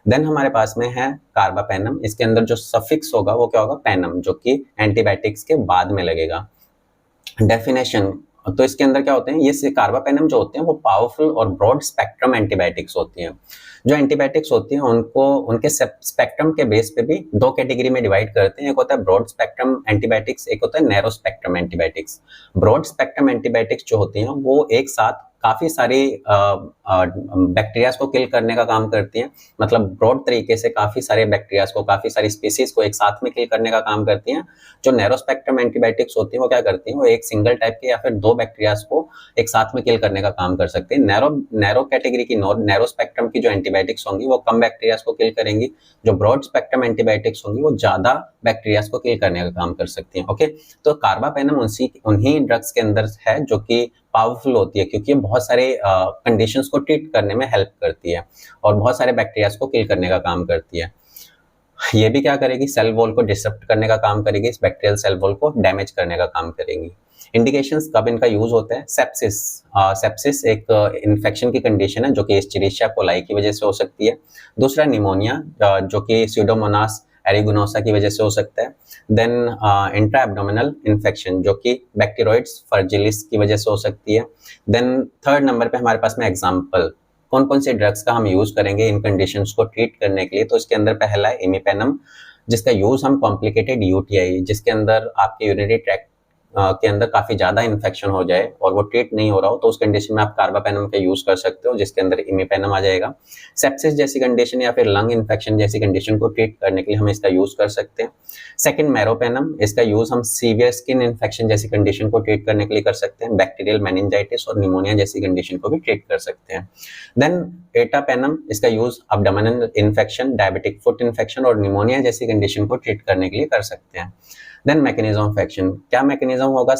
देन हमारे पास में है कार्बापेनम। इसके अंदर जो सफिक्स होगा वो क्या होगा, पेनम, जो कि एंटीबायोटिक्स के बाद में लगेगा। डेफिनेशन, तो इसके अंदर क्या होते हैं, ये कार्बापेनम जो होते हैं वो पावरफुल और ब्रॉड स्पेक्ट्रम एंटीबायोटिक्स होती हैं। जो एंटीबायोटिक्स होती हैं उनको उनके स्पेक्ट्रम के बेस पे भी दो कैटेगरी में डिवाइड करते हैं। एक होता है ब्रॉड स्पेक्ट्रम एंटीबायोटिक्स, एक होता है narrow spectrum antibiotics. Broad spectrum antibiotics जो होती हैं वो एक साथ काफी सारी बैक्टीरियाज को किल करने का काम करती हैं, मतलब ब्रॉड तरीके से काफी सारे बैक्टीरियाज को, काफी सारी स्पीसीज को एक साथ में किल करने का काम करती हैं। जो नैरो स्पेक्ट्रम एंटीबायोटिक्स होती हैं वो क्या करती हैं, वो एक सिंगल टाइप के या फिर दो बैक्टीरियाज को एक साथ में किल करने का काम कर सकते हैं। नैरो कैटेगरी की नैरो स्पेक्ट्रम की जो एंटीबायोटिक्स होंगी वो कम बैक्टीरियाज को किल करेंगी, जो ब्रॉड स्पेक्ट्रम एंटीबायोटिक्स होंगी वो ज्यादा बैक्टीरियाज को किल करने का काम कर सकती हैं। ओके, तो कार्बापेनम उन्हीं ड्रग्स के अंदर है जो कि पावरफुल होती है, क्योंकि ये बहुत सारे कंडीशंस को ट्रीट करने में हेल्प करती है और बहुत सारे बैक्टीरियाज को किल करने का काम करती है। ये भी क्या करेगी, सेल वॉल को डिसरप्ट करने का काम करेगी, इस बैक्टीरियल सेल वॉल को डैमेज करने का काम करेंगी। इंडिकेशंस कब इनका यूज होता है, सेप्सिस। सेप्सिस एक इन्फेक्शन की कंडीशन है जो कि एस्चेरिशिया कोलाई की वजह से हो सकती है। दूसरा निमोनिया, जो कि स्यूडोमोनास एरिगोनोसा की वजह से हो सकता है। देन इंट्रा एब्डोमिनल इन्फेक्शन जो कि बैक्टीरोइड्स फ्रैजिलिस की वजह से हो सकती है। देन थर्ड नंबर पे हमारे पास में एग्जांपल कौन कौन से ड्रग्स का हम यूज करेंगे इन कंडीशंस को ट्रीट करने के लिए। तो इसके अंदर पहला है इमीपेनम, जिसका यूज हम कॉम्प्लिकेटेड यूटीआई, जिसके अंदर आपके यूरिनरी ट्रैक्ट के अंदर काफी ज्यादा इन्फेक्शन हो जाए और वो ट्रीट नहीं हो रहा हो, तो उस कंडीशन में आप कार्बापेनम का यूज कर सकते हो, जिसके अंदर इमीपेनम आ जाएगा। सेप्सिस जैसी कंडीशन या फिर लंग इन्फेक्शन जैसी कंडीशन को ट्रीट करने के लिए हम इसका यूज कर सकते हैं। सेकंड मेरोपेनम, इसका यूज हम सीवियर स्किन इन्फेक्शन जैसी कंडीशन को ट्रीट करने के लिए कर सकते हैं। बैक्टीरियल मेनिंजाइटिस और निमोनिया जैसी कंडीशन को भी ट्रीट कर सकते हैं। देन एटापेनम, इसका use abdominal infection, diabetic foot infection और निमोनिया जैसी कंडीशन को ट्रीट करने के लिए कर सकते हैं। देन मैकेनिज्म ऑफ एक्शन, क्या मैकेनिज्म होगा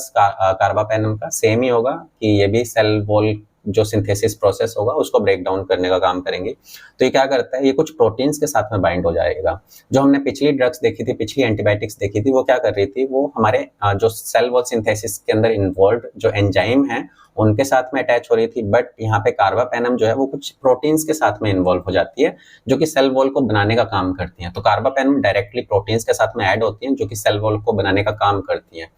कार्बापेनम का? सेम ही होगा कि ये भी सेल वॉल जो सिंथेसिस प्रोसेस होगा उसको ब्रेक डाउन करने का काम करेंगे। तो ये क्या करता है, ये कुछ प्रोटीन्स के साथ में बाइंड हो जाएगा। जो हमने पिछली ड्रग्स देखी थी, पिछली एंटीबायोटिक्स देखी थी, वो क्या कर रही थी, वो हमारे जो सेल वॉल सिंथेसिस के अंदर इन्वॉल्व जो एंजाइम है उनके साथ में अटैच हो रही थी, बट यहाँ पे कार्बापेनम जो है वो कुछ प्रोटीन्स के साथ में इन्वॉल्व हो जाती है जो कि सेल वॉल को बनाने का काम करती हैं। तो कार्बापेनम डायरेक्टली प्रोटीन्स के साथ में ऐड होती हैं जो कि सेल वॉल को बनाने का काम करती हैं।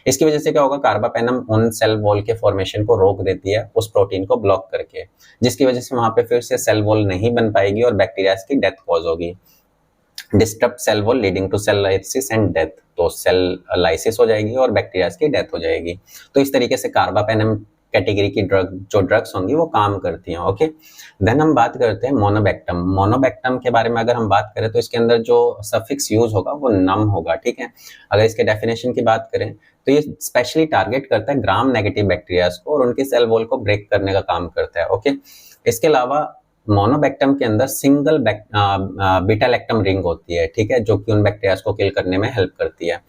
इसकी वजह से क्या होगा, कार्बापेनम उन सेल वॉल के फॉर्मेशन को रोक देती है उस प्रोटीन को ब्लॉक करके, जिसकी वजह से वहां पे फिर से सेल वॉल नहीं बन पाएगी और बैक्टीरिया की डेथ कॉज होगी। Disturb cell wall leading to cell lysis and death, तो सेल लाइसिस हो जाएगी और बैक्टीरिया की डेथ हो जाएगी। तो इस तरीके से कार्बापेनम कैटेगरी की ड्रग्स होंगी वो काम करती हैं। ओके, देन हम बात करते हैं मोनोबैक्टम। मोनोबैक्टम के बारे में अगर हम बात करें तो इसके अंदर जो सफिक्स यूज होगा वो नम होगा। ठीक है, अगर इसके डेफिनेशन की बात करें तो ये स्पेशली टारगेट करता है ग्राम नेगेटिव बैक्टीरियाज को और उनकी सेल वॉल को ब्रेक करने का काम करता है। ओके, इसके अलावा मोनोबैक्टम के अंदर सिंगल बीटा लैक्टम रिंग होती है, ठीक है, जो कि उन बैक्टीरियाज को किल करने में हेल्प करती है।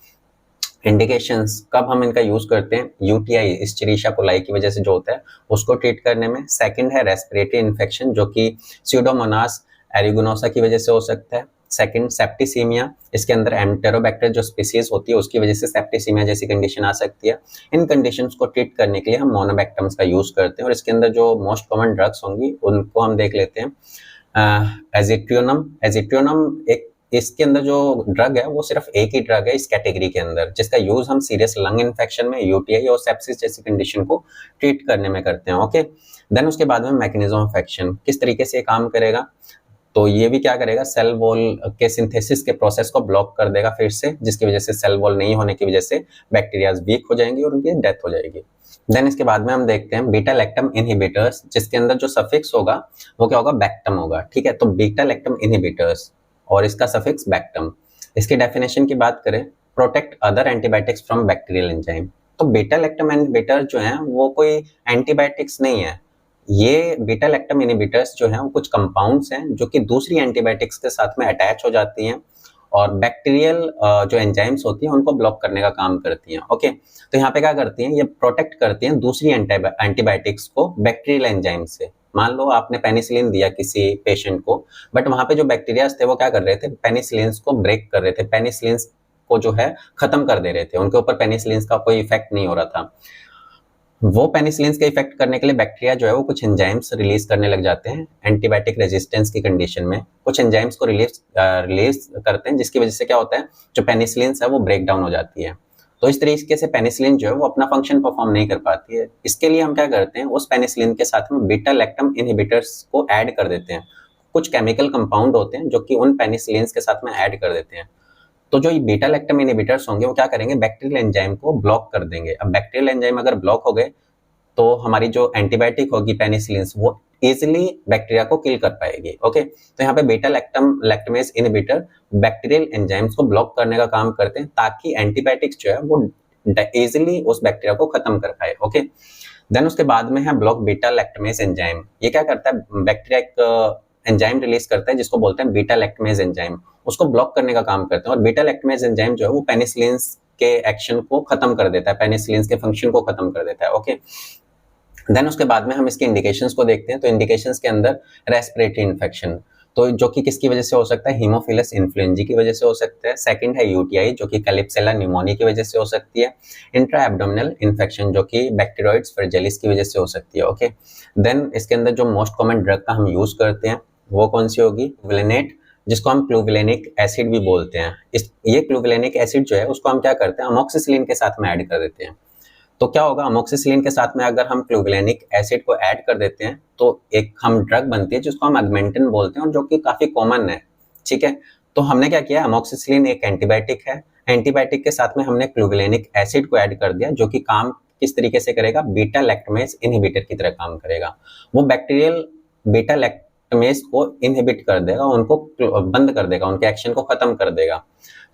इंडिकेशंस कब हम इनका यूज करते हैं, यूटीआई इस्चेरिशिया कोलाई की वजह से जो होता है उसको ट्रीट करने में। सेकंड है रेस्पिरेटरी इन्फेक्शन जो कि स्यूडोमोनास एरिगोनोसा की वजह से हो सकता है। सेकंड सेप्टिसीमिया, इसके अंदर एंटेरोबैक्टर जो स्पीसीज होती है उसकी वजह से सेप्टिसीमिया जैसी कंडीशन आ सकती है। इन कंडीशंस को ट्रीट करने के लिए हम मोनोबैक्टम्स का यूज करते हैं और इसके अंदर जो मोस्ट कॉमन ड्रग्स होंगी उनको हम देख लेते हैं। एजिट्रियोनम एक, इसके अंदर जो ड्रग है वो सिर्फ एक ही ड्रग है इस कैटेगरी के अंदर जिसका यूज हम सीरियस लंग इन्फेक्शन में, यूटीआई और सेप्सिस जैसी कंडीशन को ट्रीट करने में करते हैं। ओके, देन उसके बाद में मैकेनिज्म ऑफ एक्शन किस तरीके से काम करेगा, तो ये भी क्या करेगा, सेल वॉल के सिंथेसिस के प्रोसेस को ब्लॉक कर देगा फिर से, जिसकी वजह से सेल वॉल नहीं होने की वजह से बैक्टीरियाज वीक हो जाएंगी और उनकी डेथ हो जाएगी। देन इसके बाद में हम देखते हैं बीटा लैक्टम इनहिबिटर्स, जिसके अंदर जो सफिक्स होगा वो क्या होगा, बैक्टम होगा। ठीक है, तो बीटा लैक्टम इनहिबिटर्स और इसका सफिक्स बैक्टम। इसकी डेफिनेशन की बात करें, protect other antibiotics from bacterial enzyme. तो बीटा लैक्टम इनहिबिटर जो है वो कोई एंटीबायोटिक्स नहीं है, ये बीटा लैक्टम इनहिबिटर्स जो हैं वो कुछ कंपाउंड्स हैं जो कि दूसरी एंटीबायोटिक्स के साथ में अटैच हो जाती हैं और बैक्टीरियल जो एंजाइम्स होती हैं उनको ब्लॉक करने का काम करती हैं। ओके, तो यहाँ पे क्या करती हैं, ये प्रोटेक्ट करती हैं दूसरी एंटीबायोटिक्स को बैक्टीरियल एंजाइम से। मान लो आपने पेनिसिलिन दिया किसी पेशेंट को, बट वहां पे जो बैक्टीरियाज थे वो क्या कर रहे थे, पेनिसिलिन को ब्रेक कर रहे थे, पेनिसिलिन को जो है खत्म कर दे रहे थे, उनके ऊपर पेनिसिलिन का कोई इफेक्ट नहीं हो रहा था। वो पेनिसिलिन के इफेक्ट करने के लिए बैक्टीरिया जो है वो कुछ एंजाइम्स रिलीज करने लग जाते हैं। एंटीबायोटिक रेजिस्टेंस की कंडीशन में कुछ एंजाइम्स को रिलीज करते हैं, जिसकी वजह से क्या होता है, जो पेनिसिलिन है वो ब्रेक डाउन हो जाती है। तो इस तरीके से पेनिसिलिन जो है वो अपना फंक्शन परफॉर्म नहीं कर पाती है। इसके लिए हम क्या करते हैं, उस पेनिसिलिन के साथ में बीटा लैक्टम इनहिबिटर्स को ऐड कर देते हैं। कुछ केमिकल कंपाउंड होते हैं जो कि उन पेनिसिलिन के साथ में ऐड कर देते हैं। तो जो ये बीटा लैक्टम इनहिबिटर्स होंगे वो क्या करेंगे, बैक्टीरियल एंजाइम को ब्लॉक कर देंगे। अब बैक्टीरियल एंजाइम अगर ब्लॉक हो गए तो हमारी जो एंटीबायोटिक होगी पेनिसिलिन वो इजिली बैक्टीरिया को किल कर पाएगी। ओके, तो यहाँ पे beta lactamase inhibitor bacterial enzymes को ब्लॉक करने का काम करते हैं ताकि एंटीबायोटिक्स जो है वो इजिली उस बैक्टीरिया को खत्म कर पाए। ओके, देन उसके बाद में है ब्लॉक बीटा लैक्टमेज एंजाइम। ये क्या करता है, बैक्टीरिया एक एंजाइम रिलीज करता है जिसको बोलते हैं बीटा लैक्टमेज एंजाइम, उसको ब्लॉक करने का काम करते हैं। और बीटा लैक्टमेज एंजाइम जो है वो पेनिसिलिन के एक्शन को खत्म कर देता है, पेनिसिलिन के फंक्शन को खत्म कर देता है। ओके, देन उसके बाद में हम इसके इंडिकेशंस को देखते हैं। तो इंडिकेशंस के अंदर रेस्पिरेटरी इन्फेक्शन, तो जो कि किसकी वजह से हो सकता है, हीमोफिलस इन्फ्लुएंजा की वजह से हो सकता है। सेकंड है यूटीआई जो कि कैलिप्सेला न्यूमोनिया की वजह से हो सकती है। इंट्रा एब्डोमिनल इन्फेक्शन जो कि बैक्टीरियोइड्स फ्लैजेलिस की वजह से हो सकती है। ओके, देन इसके अंदर जो मोस्ट कॉमन ड्रग का हम यूज करते हैं वो कौन सी होगी, क्लूविलेनेट, जिसको हम क्लूविलेनिक एसिड भी बोलते हैं। ये क्लूविलेनिक एसिड जो है उसको हम क्या करते हैं, अमोक्सिसिलिन के साथ में ऐड कर देते हैं। तो क्या होगा, अमोक्सिसिलिन के साथ में अगर हम क्लूविलेनिक एसिड को ऐड कर देते हैं तो एक हम ड्रग बनती है जिसको हम अगमेंटिन बोलते हैं और जो कि काफी कॉमन है। ठीक है, तो हमने क्या किया, अमोक्सिसिलिन एक एंटीबायोटिक है, एंटीबायोटिक के साथ में हमने क्लूविलेनिक एसिड को ऐड कर दिया जो कि काम किस तरीके से करेगा, बीटा लैक्टमेज इनहिबिटर की तरह काम करेगा। वो बैक्टीरियल बीटा लैक्टमेज को इनहिबिट कर देगा, उनको बंद कर देगा, उनके एक्शन को खत्म कर देगा।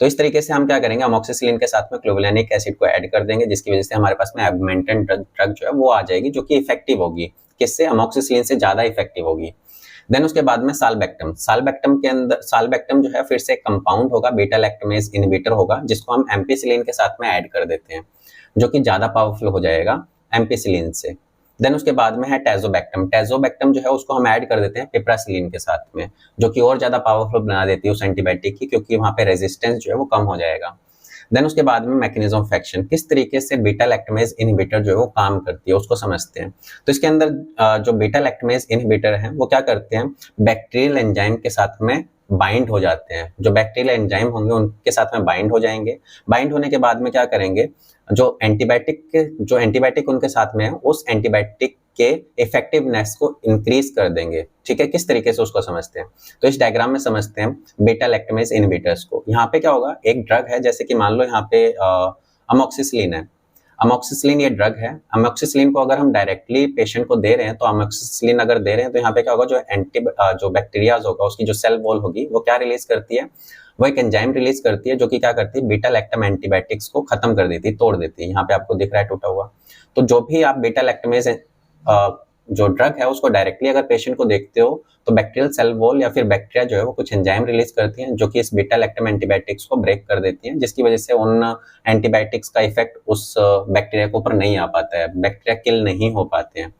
तो इस तरीके से हम क्या करेंगे, अमोक्सिसिलिन के साथ में क्लूविलेनिक एसिड को ऐड कर देंगे जिसकी वजह से हमारे पास में एगमेंटेड ड्रग जो है वो आ जाएगी जो कि इफेक्टिव होगी, किससे, अमोक्सिसिलिन से ज्यादा इफेक्टिव होगी। देन उसके बाद में साल्बेक्टम। साल्बेक्टम के अंदर साल्बेक्टम जो है फिर से एक कंपाउंड होगा, बीटा लैक्टमेज इनहिबिटर होगा, जिसको हम एम्पिसिलिन के साथ में ऐड कर देते हैं, जो कि ज्यादा पावरफुल हो जाएगा एम्पिसिलिन से। देन उसके बाद में है टैजोबैक्टम। टैजोबैक्टम जो है उसको हम ऐड कर देते हैं पिप्रासिलिन के साथ में, जो कि और ज्यादा पावरफुल बना देती है उस एंटीबायोटिक की, क्योंकि वहां पे रेजिस्टेंस जो है वो कम हो जाएगा। देन उसके बाद में मैकेनिज्म ऑफ एक्शन, किस तरीके से बीटा लैक्टमेज इनहिबिटर जो है वो काम करती है उसको समझते हैं। तो इसके अंदर जो बीटा लैक्टमेज इनहिबिटर है वो क्या करते हैं, बैक्टीरियल एंजाइम के साथ में बाइंड हो जाते हैं। जो बैक्टीरियल एंजाइम होंगे उनके साथ में बाइंड हो जाएंगे। बाइंड होने के बाद में क्या करेंगे, जो एंटीबायोटिक उनके साथ में है उस एंटीबायोटिक के इफेक्टिवनेस को इंक्रीज कर देंगे। ठीक है, किस तरीके से उसको समझते हैं, तो इस डायग्राम में समझते हैं बीटा लैक्टमेज इनहिबिटर्स को। यहाँ पे क्या होगा, एक ड्रग है, जैसे कि मान लो यहाँ पे अमोक्सिसिलिन है। अमोक्सिसिलिन ये ड्रग है। अमोक्सिसिलिन को अगर हम डायरेक्टली पेशेंट को दे रहे हैं, तो अमोक्सिसिलिन अगर दे रहे हैं तो यहाँ पे क्या होगा, जो बैक्टीरियाज होगा उसकी जो सेल वॉल होगी वो क्या रिलीज करती है, वो एक एंजाइम रिलीज करती है, जो कि क्या करती है, बीटा लैक्टम एंटीबायोटिक्स को खत्म कर देती है, तोड़ देती है। यहाँ पे आपको दिख रहा है टूटा हुआ। तो जो भी आप बीटा लैक्टमेज जो ड्रग है उसको डायरेक्टली अगर पेशेंट को देखते हो, तो बैक्टीरियल सेल वॉल या फिर बैक्टीरिया जो है वो कुछ एंजाइम रिलीज करती हैं, जो कि इस बीटा लैक्टम एंटीबायोटिक्स को ब्रेक कर देती हैं, जिसकी वजह से उन एंटीबायोटिक्स का इफेक्ट उस बैक्टीरिया के ऊपर नहीं आ पाता है, बैक्टीरिया किल नहीं हो पाते हैं।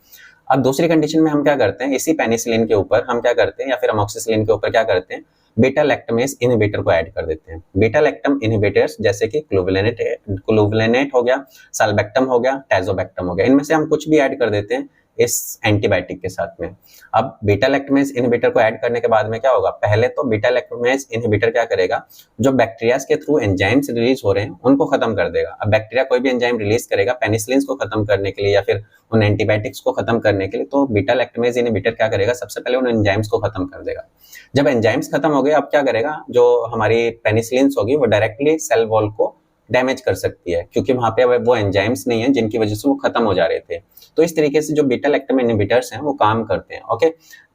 अब दूसरी कंडीशन में हम क्या करते हैं, इसी पेनिसिलिन के ऊपर हम क्या करते हैं, या फिर अमोक्सिसिलिन के ऊपर क्या करते हैं, बीटा लैक्टमेज इनहिबिटर को ऐड कर देते हैं। बीटा लैक्टम इनहिबिटर्स जैसे कि क्लुवलेनेट हो गया, साल्बेक्टम हो गया, टैजोबैक्टम हो गया, इनमें से हम कुछ भी ऐड कर देते हैं इस एंटीबायोटिक के साथ में। अब बीटा लैक्टमेज इनहिबिटर को ऐड करने के बाद में क्या होगा, पहले तो बीटा लैक्टमेज इनहिबिटर क्या करेगा, जो बैक्टीरियाज के थ्रू एंजाइम्स रिलीज हो रहे हैं उनको खत्म कर देगा। अब बैक्टीरिया कोई भी एंजाइम रिलीज करेगा पेनिसिलिन को खत्म करने के लिए या फिर उन एंटीबायोटिक्स को खत्म करने के लिए, तो बीटा लैक्टमेज इनहिबिटर क्या करेगा, सबसे पहले उन एंजाइम्स को खत्म कर देगा। जब एंजाइम्स खत्म हो गए, अब क्या करेगा, जो हमारी पेनिसिलिन होगी वो डायरेक्टली सेल वॉल को डैमेज कर सकती है, क्योंकि वहां पे वो एंजाइम्स नहीं है जिनकी वजह से वो खत्म हो जा रहे थे। तो इस तरीके से जो बीटा लैक्टम इनहिबिटर्स हैं वो काम करते हैं। ओके,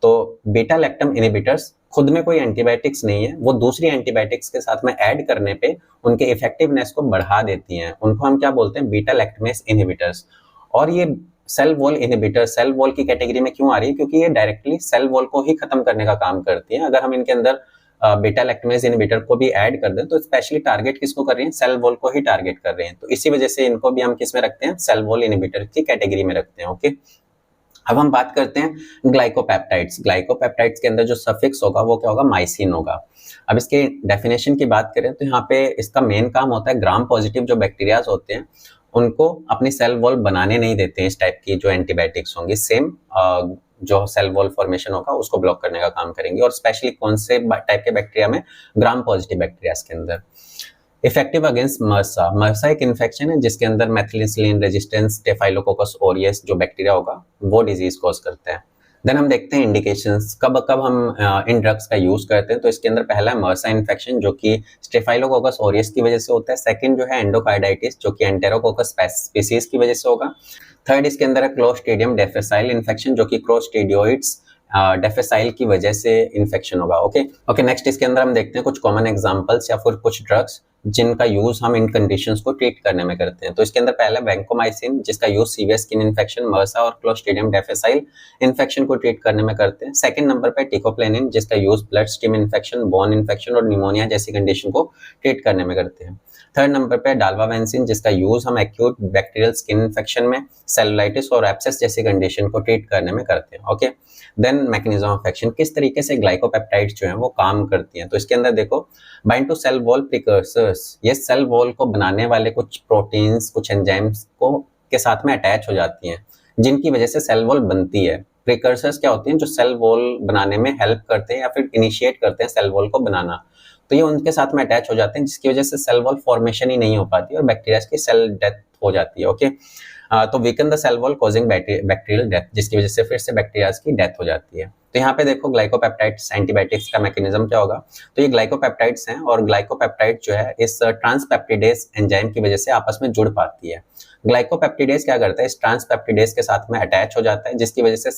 तो बीटा लैक्टम इनहिबिटर्स खुद में कोई एंटीबायोटिक्स नहीं है, वो दूसरी एंटीबायोटिक्स के साथ में ऐड करने पे उनके इफेक्टिवनेस को बढ़ा देती हैं। उनको हम क्या बोलते हैं, बीटा लैक्टमेज इनहिबिटर्स। और ये cell wall inhibitor cell wall की कैटेगरी में क्यों आ रही है, क्योंकि ये डायरेक्टली सेल वॉल को ही खत्म करने का काम करती है। अगर हम इनके अंदर बीटा लैक्टमेज इनहिबिटर को भी ऐड कर दें, तो स्पेशली टारगेट किसको कर रही हैं, सेल वॉल को ही टारगेट कर रहे हैं। तो इसी वजह से इनको भी हम किस में रखते हैं, सेल वॉल इनहिबिटर की कैटेगरी में रखते हैं। ओके, अब हम बात करते हैं ग्लाइकोपेप्टाइड्स। ग्लाइकोपेप्टाइड्स के अंदर जो सफिक्स होगा वो क्या होगा, माइसिन होगा। अब इसके डेफिनेशन की बात करें तो यहाँ पे इसका मेन काम होता है ग्राम पॉजिटिव जो बैक्टीरियाज होते हैं उनको अपनी सेल वॉल बनाने नहीं देते हैं। इस टाइप की जो एंटीबायोटिक्स होंगी सेम जो सेल वॉल फॉर्मेशन होगा उसको ब्लॉक करने का काम करेंगे। और स्पेशली कौन से टाइप के बैक्टीरिया में, ग्राम पॉजिटिव बैक्टीरिया के अंदर। Effective against मर्सा। मर्सा एक इन्फेक्शन है जिसके अंदर मेथिलिन रेजिस्टेंस स्टेफाइलोकोकस ओरियस जो बैक्टीरिया होगा वो डिजीज कॉज करता है। देन हम देखते हैं इंडिकेशंस, कब कब हम इन ड्रग्स का यूज करते हैं। तो इसके अंदर पहला है मर्सा इन्फेक्शन जो कि स्टेफाइलोकोकस ओरियस की वजह से होता है। सेकंड जो है एंडोकार्डाइटिस जो कि एंटेरोकोकस स्पीसीज की वजह से होगा। थर्ड इसके अंदर है क्लोस्ट्रीडियम डिफिसाइल इन्फेक्शन जो कि क्लोस्ट्रीडियोइड्स डेफिसाइल की वजह से इन्फेक्शन होगा। ओके, नेक्स्ट इसके अंदर हम देखते हैं कुछ कॉमन एग्जांपल्स या फिर कुछ ड्रग्स जिनका यूज हम इन कंडीशंस को ट्रीट करने में करते हैं। तो इसके अंदर पहला वैंकोमाइसिन जिसका यूज सीवियर स्किन इन्फेक्शन, मर्सा और क्लोस्ट्रीडियम डिफिसाइल इन्फेक्शन को ट्रीट करने में करते हैं। सेकंड नंबर पे टिकोप्लेनिन जिसका use blood stream infection, bone infection और निमोनिया जैसी कंडीशन को ट्रीट करने में करते हैं। थर्ड नंबर पे डाल्वावेंसिन जिसका यूज हम एक्यूट बैक्टीरियल स्किन इन्फेक्शन में, सेलुलाइटिस और एब्सेस जैसी कंडीशन को ट्रीट करने में करते हैं। Okay, then mechanism of action, किस तरीके से ग्लाइकोपेप्टाइड्स जो हैं वो काम करती हैं। तो इसके अंदर देखो, bind to cell wall precursors, ये सेल वॉल को बनाने वाले कुछ प्रोटीन्स, कुछ एंजाइम्स को के साथ में अटैच हो जाती हैं जिनकी वजह से सेल वॉल बनती है। प्रिकर्सर्स क्या होती हैं, जो सेल वॉल बनाने में हेल्प करते हैं या फिर इनिशिएट करते हैं सेल वॉल को बनाना। तो ये उनके साथ में अटैच हो जाते हैं जिसकी वजह से सेल वॉल फॉर्मेशन ही नहीं हो पाती और बैक्टीरिया की सेल डेथ हो जाती है। ओके, तो weaken the cell wall causing bacterial death, जिसकी वजह से फिर से बैक्टीरिया की डेथ हो जाती है। तो यहाँ पे देखो ग्लाइकोपेप्टाइड्स एंटीबायोटिक्स का मैकेनिज्म क्या होगा। तो ये ग्लाइकोपेप्टाइड्स हैं और ग्लाइकोपेप्टाइड जो है इस ट्रांसपेप्टिडेज एंजाइम की वजह से आपस में जुड़ पाती है। ग्लाइकोपेप्टिडेज क्या करता है, इस ट्रांसपेप्टिडेज के साथ में अटैच हो जाता है जिसकी वजह से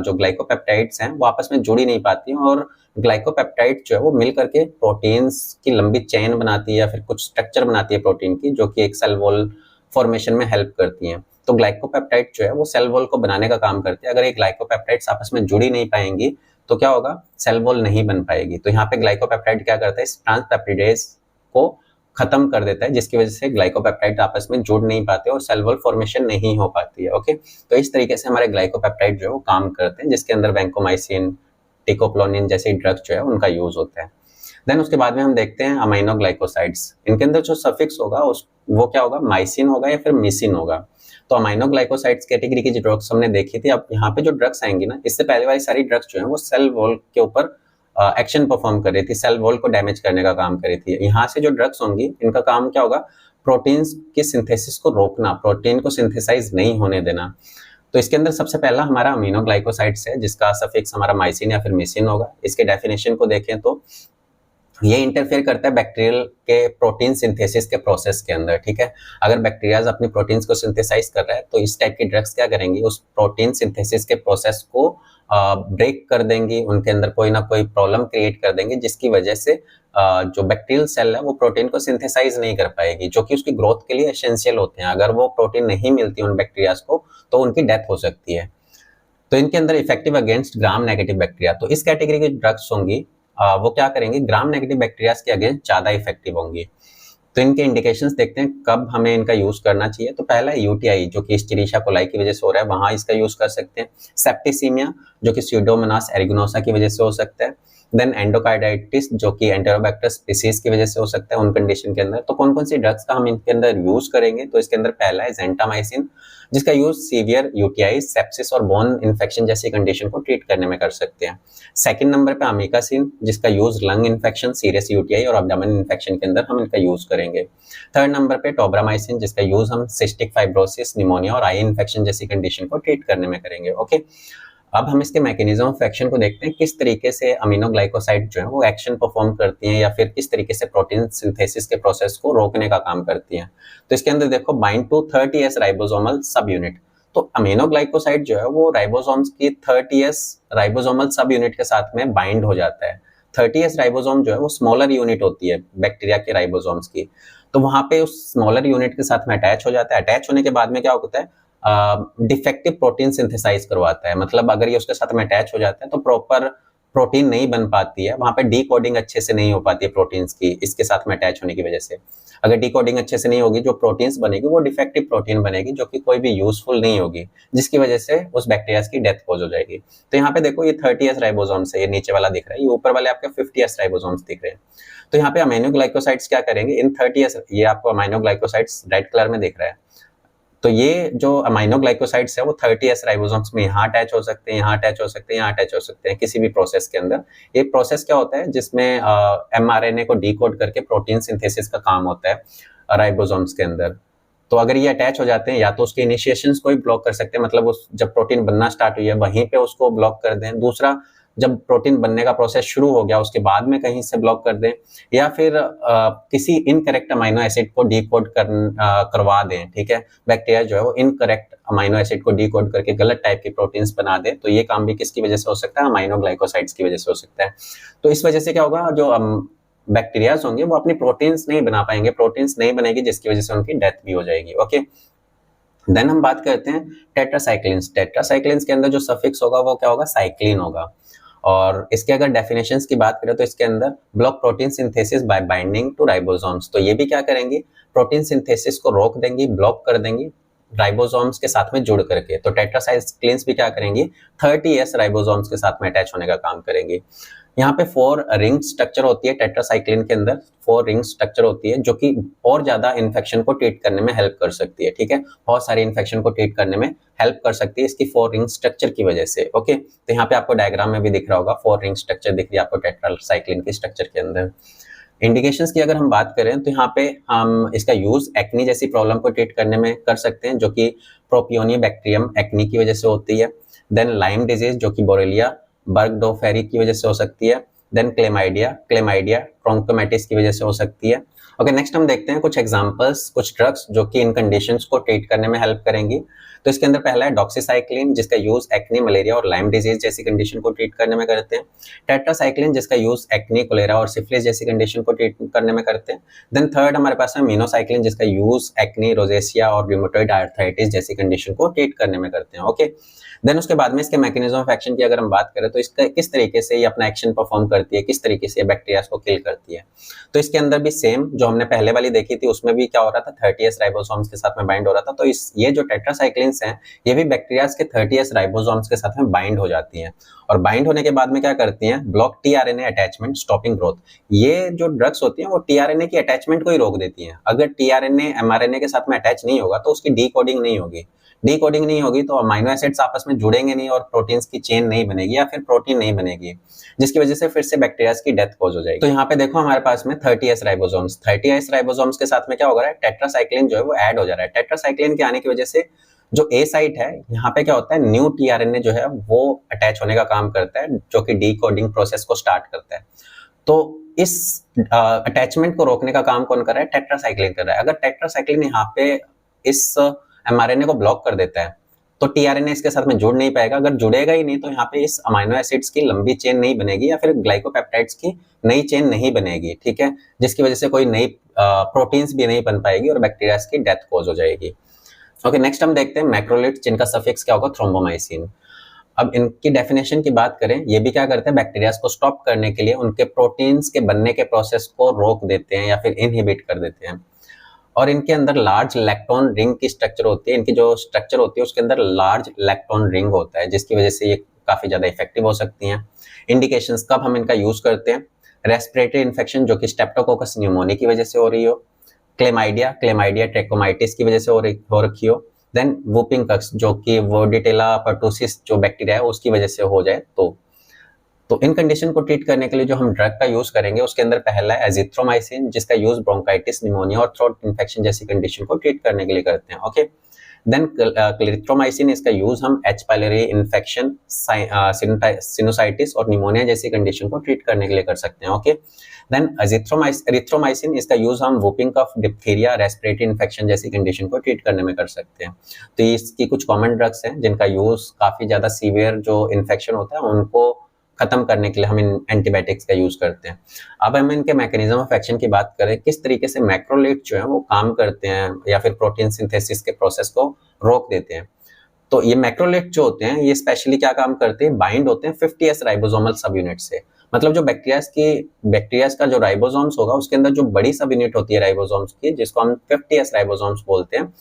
जो ग्लाइकोपेप्टाइड्स हैं वो आपस में जुड़ ही नहीं पाती हैं और ग्लाइकोपेप्टाइड जो है वो मिल करके प्रोटीन्स की लंबी चेन बनाती है या फिर कुछ स्ट्रक्चर बनाती है प्रोटीन की, जो कि एक सेल वॉल फॉर्मेशन में हेल्प करती हैं। तो ग्लाइकोपेप्टाइड जो है वो सेल वॉल को बनाने का काम करते हैं। अगर ये ग्लाइकोपेप्टाइड्स आपस में जुड़ ही नहीं पाएंगी तो क्या होगा, सेल वॉल नहीं बन पाएगी। तो यहाँ पे ग्लाइकोपेप्टाइड क्या करता है, इस ट्रांसपेप्टिडेज को खत्म कर देता है, जिसकी वजह से ग्लाइकोपेप्टाइड आपस में जुड़ नहीं पाते और सेल वॉल फॉर्मेशन नहीं हो पाती है। ओके, तो इस तरीके से हमारे ग्लाइकोपेप्टाइड जो है वो काम करते हैं, जिसके अंदर वैंकोमाइसिन, टिकोप्लोनिन जैसे ड्रग्स जो है उनका यूज होता है। देन उसके बाद में हम देखते हैं अमीनो ग्लाइकोसाइड्स। इनके अंदर जो सफिक्स होगा वो क्या होगा, माइसिन होगा या फिर मिसिन होगा। तो अमीनो ग्लाइकोसाइड्स कैटेगरी की जो ड्रग्स हमने देखी थी, अब यहाँ पे जो ड्रग्स आएंगी ना, इससे पहले वाली सारी ड्रग्स जो है वो सेल वॉल के ऊपर एक्शन परफॉर्म कर रही थी, सेल वॉल को डैमेज करने का काम कर रही थी। यहाँ से जो ड्रग्स होंगी इनका काम क्या होगा, प्रोटीन्स के सिंथेसिस को रोकना, प्रोटीन को सिंथेसाइज नहीं होने देना। तो इसके अंदर सबसे पहला हमारा अमीनो ग्लाइकोसाइड्स है, जिसका सफिक्स हमारा माइसिन या फिर मिसिन होगा। इसके डेफिनेशन को देखें तो ये इंटरफेयर करता है बैक्टीरियल के प्रोटीन सिंथेसिस के प्रोसेस के अंदर, ठीक है। अगर बैक्टीरियाज अपनी प्रोटीन्स को सिंथेसाइज कर रहा है तो इस टाइप की ड्रग्स क्या करेंगी, उस प्रोटीन सिंथेसिस के प्रोसेस को ब्रेक कर देंगी, उनके अंदर कोई ना कोई प्रॉब्लम क्रिएट कर देंगी, जिसकी वजह से जो बैक्टीरियल सेल है वो प्रोटीन को सिंथेसाइज नहीं कर पाएगी, जो कि उसकी ग्रोथ के लिए एसेंशियल होते हैं। अगर वो प्रोटीन नहीं मिलती उन बैक्टीरियाज को तो उनकी डेथ हो सकती है। तो इनके अंदर effective against gram negative bacteria, तो इस कैटेगरी की ड्रग्स होंगी वो क्या करेंगे, ग्राम नेगेटिव बैक्टीरियाज के अगेंस्ट ज्यादा इफेक्टिव होंगी। तो इनके इंडिकेशंस देखते हैं कब हमें इनका यूज करना चाहिए। तो पहला है यूटीआई, जो कि एस्चेरिशिया कोलाई की वजह से हो रहा है, वहां इसका यूज कर सकते हैं। सेप्टिसीमिया, जो कि स्यूडोमोनास एरिगोनोसा की वजह से हो सकता है। देन एंडोकार्डाइटिस, जो कि एंटेरोबैक्टर स्पीसीज की वजह से हो सकता है उन कंडीशन के अंदर। तो कौन कौन सी ड्रग्स का हम इनके अंदर यूज करेंगे, तो इसके अंदर पहला है जेंटामाइसिन, जिसका यूज सीवियर यूटीआई, सेप्सिस और बोन इन्फेक्शन जैसी कंडीशन को ट्रीट करने में कर सकते हैं। सेकंड नंबर पे अमीकासिन, जिसका use lung infection, serious UTI और एब्डोमेन इन्फेक्शन के अंदर हम इनका यूज करेंगे। थर्ड नंबर पे टोब्रामाइसिन, जिसका यूज हम सिस्टिक फाइब्रोसिस, निमोनिया और आई इन्फेक्शन जैसी कंडीशन को ट्रीट करने में करेंगे। ओके, अब हम इसके मैकेनिज्म ऑफ एक्शन को देखते हैं, किस तरीके से अमीनो ग्लाइकोसाइड जो है वो एक्शन परफॉर्म करती हैं या फिर किस तरीके से प्रोटीन सिंथेसिस के प्रोसेस को रोकने का काम करती हैं। तो इसके अंदर देखो, bind to 30S ribosomal subunit. तो अमीनो ग्लाइकोसाइड जो है वो राइबोसोम्स की 30S राइबोसोमल सब यूनिट के साथ में बाइंड हो जाता है। 30S राइबोसोम जो है वो स्मॉलर यूनिट होती है बैक्टीरिया के राइबोसोम्स की, तो वहां पे उस स्मॉलर यूनिट के साथ में अटैच हो जाता है। अटैच होने के बाद में क्या होता है, डिफेक्टिव प्रोटीन सिंथेसाइज करवाता है। मतलब अगर ये उसके साथ में अटैच हो जाता है तो प्रॉपर प्रोटीन नहीं बन पाती है, वहां पे डीकोडिंग अच्छे से नहीं हो पाती है प्रोटीन्स की, इसके साथ में अटैच होने की वजह से। अगर डीकोडिंग अच्छे से नहीं होगी, जो प्रोटीन्स बनेगी वो डिफेक्टिव प्रोटीन बनेगी, जो कि कोई भी यूजफुल नहीं होगी, जिसकी वजह से उस बैक्टीरिया की डेथ कॉज हो जाएगी। तो यहाँ पे देखो, ये 30S राइबोसोम्स है, ये नीचे वाला दिख रहा है, ये ऊपर वाले आपके 50S राइबोसोम्स दिख रहे हैं। तो यहाँ पे अमीनो ग्लाइकोसाइड्स क्या करेंगे, इन 30S, ये आपको अमीनो ग्लाइकोसाइड्स रेड कलर में दिख रहा है, तो ये जो अमीनो ग्लाइकोसाइड्स है वो 30S राइबोसोम्स में यहाँ अटैच हो सकते हैं, यहाँ अटैच हो सकते हैं, यहाँ अटैच हो सकते हैं, किसी भी प्रोसेस के अंदर। ये प्रोसेस क्या होता है, जिसमें mRNA को डीकोड करके प्रोटीन सिंथेसिस का काम होता है राइबोसोम्स के अंदर। तो अगर ये अटैच हो जाते हैं, या तो उसके इनिशिएशंस को ही ब्लॉक कर सकते हैं, मतलब उस जब प्रोटीन बनना स्टार्ट हुई है वहीं पे उसको ब्लॉक कर दें। दूसरा, जब प्रोटीन बनने का प्रोसेस शुरू हो गया उसके बाद में कहीं से ब्लॉक कर दें, या फिर किसी इनकरेक्ट अमीनो एसिड को डीकोड करवा दें, ठीक है। बैक्टीरिया जो है वो इनकरेक्ट अमीनो एसिड को डीकोड करके गलत टाइप की प्रोटीन्स बना दे, तो ये काम भी किसकी वजह से हो सकता है, अमीनो ग्लाइकोसाइड्स की वजह से हो सकता है। तो इस वजह से क्या होगा, जो बैक्टीरियाज होंगे वो अपनी प्रोटीन्स नहीं बना पाएंगे, प्रोटीन्स नहीं बनेगी, जिसकी वजह से उनकी डेथ भी हो जाएगी। ओके, देन हम बात करते हैं टेट्रासाइक्लिन्स। टेट्रासाइक्लिन्स के अंदर जो सफिक्स होगा वो क्या होगा, साइक्लिन होगा। और इसके अगर डेफिनेशंस की बात करें तो इसके अंदर block protein synthesis by binding to ribosomes, तो ये भी क्या करेंगी, प्रोटीन सिंथेसिस को रोक देंगी, ब्लॉक कर देंगी राइबोसोम्स के साथ में जुड़ करके। तो टेट्रासाइक्लिन्स भी क्या करेंगी, 30S राइबोसोम्स के साथ में अटैच होने का काम करेंगी। यहाँ पे 4 रिंग स्ट्रक्चर होती है टेट्रासाइक्लिन के अंदर, 4 रिंग स्ट्रक्चर होती है, जो कि और ज्यादा इन्फेक्शन को ट्रीट करने में हेल्प कर सकती है, ठीक है। बहुत सारे इन्फेक्शन को ट्रीट करने में हेल्प कर सकती है इसकी 4 रिंग स्ट्रक्चर की वजह से। ओके, तो यहाँ पे आपको डायग्राम में भी दिख रहा होगा, 4 रिंग स्ट्रक्चर दिख रही है आपको टेट्रासाइक्लिन की स्ट्रक्चर के अंदर। इंडिकेशंस की अगर हम बात करें तो यहाँ पे हम इसका यूज एक्नी जैसी प्रॉब्लम को ट्रीट करने में कर सकते हैं, जो कि प्रोपियोनिबैक्टीरियम एक्नी की वजह से होती है। देन लाइम डिजीज, जो कि बोरेलिया बर्गडोफेरी की वजह से हो सकती है। देन क्लेमाइडिया ट्रोंकोमेटिस की वजह से हो सकती है। ओके, नेक्स्ट हम देखते हैं कुछ एग्जांपल्स, कुछ ड्रग्स जो कि इन कंडीशंस को ट्रीट करने में हेल्प करेंगी। तो इसके अंदर पहला है डॉक्सीसाइक्लिन, जिसका यूज एक्ने, मलेरिया और लाइम डिजीज जैसी कंडीशन को ट्रीट करने में करते हैं। टेट्रासाइक्लिन, जिसका यूज एक्ने, कोलेरा और सिफिलिस जैसी कंडीशन को ट्रीट करने में करते हैं। देन थर्ड हमारे पास है मिनोसाइक्लिन, जिसका यूज एक्ने, रोजेसिया और रूमेटॉइड आर्थराइटिस जैसी कंडीशन को ट्रीट करने में करते हैं। ओके, देन उसके बाद में इसके मैकेनिज्म ऑफ एक्शन की अगर हम बात करें तो इसका किस तरीके से ये अपना एक्शन परफॉर्म करती है, किस तरीके से बैक्टीरिया को किल करती है। तो इसके अंदर भी सेम जो हमने पहले वाली देखी थी उसमें भी क्या हो रहा था, 30S राइबोसोम्स के साथ में बाइंड हो रहा था। तो ये जो टेट्रासाइक्लिन्स हैं ये भी बैक्टीरिया के 30S राइबोसोम्स के साथ में बाइंड हो जाती हैं और बाइंड होने के बाद में क्या करती हैं, block tRNA attachment, stopping growth. ये जो ड्रग्स होती हैं वो टीआरएनए की अटैचमेंट को ही रोक देती हैं। अगर टीआरएनए एमआरएनए के साथ में अटैच नहीं होगा तो उसकी डीकोडिंग नहीं होगी। डीकोडिंग नहीं होगी तो अमीनो एसिड्स आपस में जुड़ेंगे नहीं और प्रोटीन्स की चेन नहीं बनेगी या फिर प्रोटीन नहीं बनेगी, जिसकी वजह से फिर से बैक्टीरिया की डेथ कॉज हो जाएगी। तो यहाँ पे देखो हमारे पास में 30S राइबोसोम्स, 30S राइबोसोम्स के साथ में क्या हो रहा है, टेट्रासाइक्लिन जो है वो ऐड हो जा रहा है। टेट्रासाइक्लिन के आने की वजह से जो ए साइट है यहाँ पे क्या होता है, न्यू टीआरएनए जो है वो अटैच होने का काम करता है, जो कि डीकोडिंग प्रोसेस को स्टार्ट करता है। तो इस अटैचमेंट को रोकने का काम कौन कर रहा है, टेट्रासाइक्लिन कर रहा है। अगर टेट्रासाइक्लिन यहाँ पे इस एमआरएनए को ब्लॉक कर देता है तो टीआरएनए इसके साथ में जुड़ नहीं पाएगा। अगर जुड़ेगा ही नहीं तो यहाँ पे इस अमीनो एसिड्स की लंबी चेन नहीं बनेगी या फिर ग्लाइकोपेप्टाइड्स की नई चेन नहीं बनेगी, ठीक है, जिसकी वजह से कोई नई प्रोटीन्स भी नहीं बन पाएगी और बैक्टीरिया की डेथ कॉज हो जाएगी। ओके, नेक्स्ट हम देखते हैं मैक्रोलिड्स, जिनका सफिक्स क्या होगा, थ्रोम्बोमाइसिन। अब इनकी डेफिनेशन की बात करें, ये भी क्या करते हैं, बैक्टीरिया को स्टॉप करने के लिए उनके प्रोटीन्स के बनने के प्रोसेस को रोक देते हैं या फिर इनहिबिट कर देते हैं। और इनके अंदर लार्ज लैक्टोन रिंग की स्ट्रक्चर होती है, इनकी जो स्ट्रक्चर होती है उसके अंदर लार्ज लैक्टोन रिंग होता है, जिसकी वजह से ये काफी ज्यादा इफेक्टिव हो सकती हैं। इंडिकेशंस कब हम इनका यूज करते हैं, रेस्पिरेटरी इन्फेक्शन जो कि स्टेप्टोकोकस न्यूमोनिया की वजह से हो रही हो, क्लेमाइडिया ट्रेकोमाइटिस की वजह से हो रखी हो, देन वूपिंग कक्स जो कि वर्डिटेला पर्टुसिस जो बैक्टीरिया है उसकी वजह से हो जाए तो इन कंडीशन को ट्रीट करने के लिए जो हम ड्रग का यूज करेंगे उसके अंदर पहला है एजिथ्रोमाइसिन, जिसका यूज ब्रोंकाइटिस, निमोनिया और थ्रोट इन्फेक्शन जैसी कंडीशन को ट्रीट करने के लिए करते हैं। ओके, देन क्लेरिथ्रोमाइसिन, इसका यूज हम एच पायलरी इन्फेक्शन, सिनुसाइटिस और निमोनिया जैसी कंडीशन को ट्रीट करने के लिए कर सकते हैं। ओके, देन एरिथ्रोमाइसिन, इसका यूज हम whooping cough, diphtheria, respiratory infection जैसी कंडीशन को ट्रीट करने में कर सकते हैं। तो इसकी कुछ कॉमन ड्रग्स हैं जिनका यूज काफी ज्यादा सीवियर जो इन्फेक्शन होता है उनको खत्म करने के लिए हम इन एंटीबायोटिक्स का यूज करते हैं। अब हम इनके मैकेनिज्म ऑफ एक्शन की बात करें, किस तरीके से मैक्रोलेट जो है वो काम करते हैं या फिर प्रोटीन सिंथेसिस के प्रोसेस को रोक देते हैं। तो ये मैक्रोलेट जो होते हैं ये स्पेशली क्या काम करते हैं, बाइंड होते हैं 50S राइबोसोमल सब यूनिट से। मतलब जो बैक्टीरिया का जो राइबोसोम्स होगा उसके अंदर जो बड़ी सब यूनिट होती है राइबोसोम्स की, जिसको हम 50S राइबोसोम्स बोलते हैं,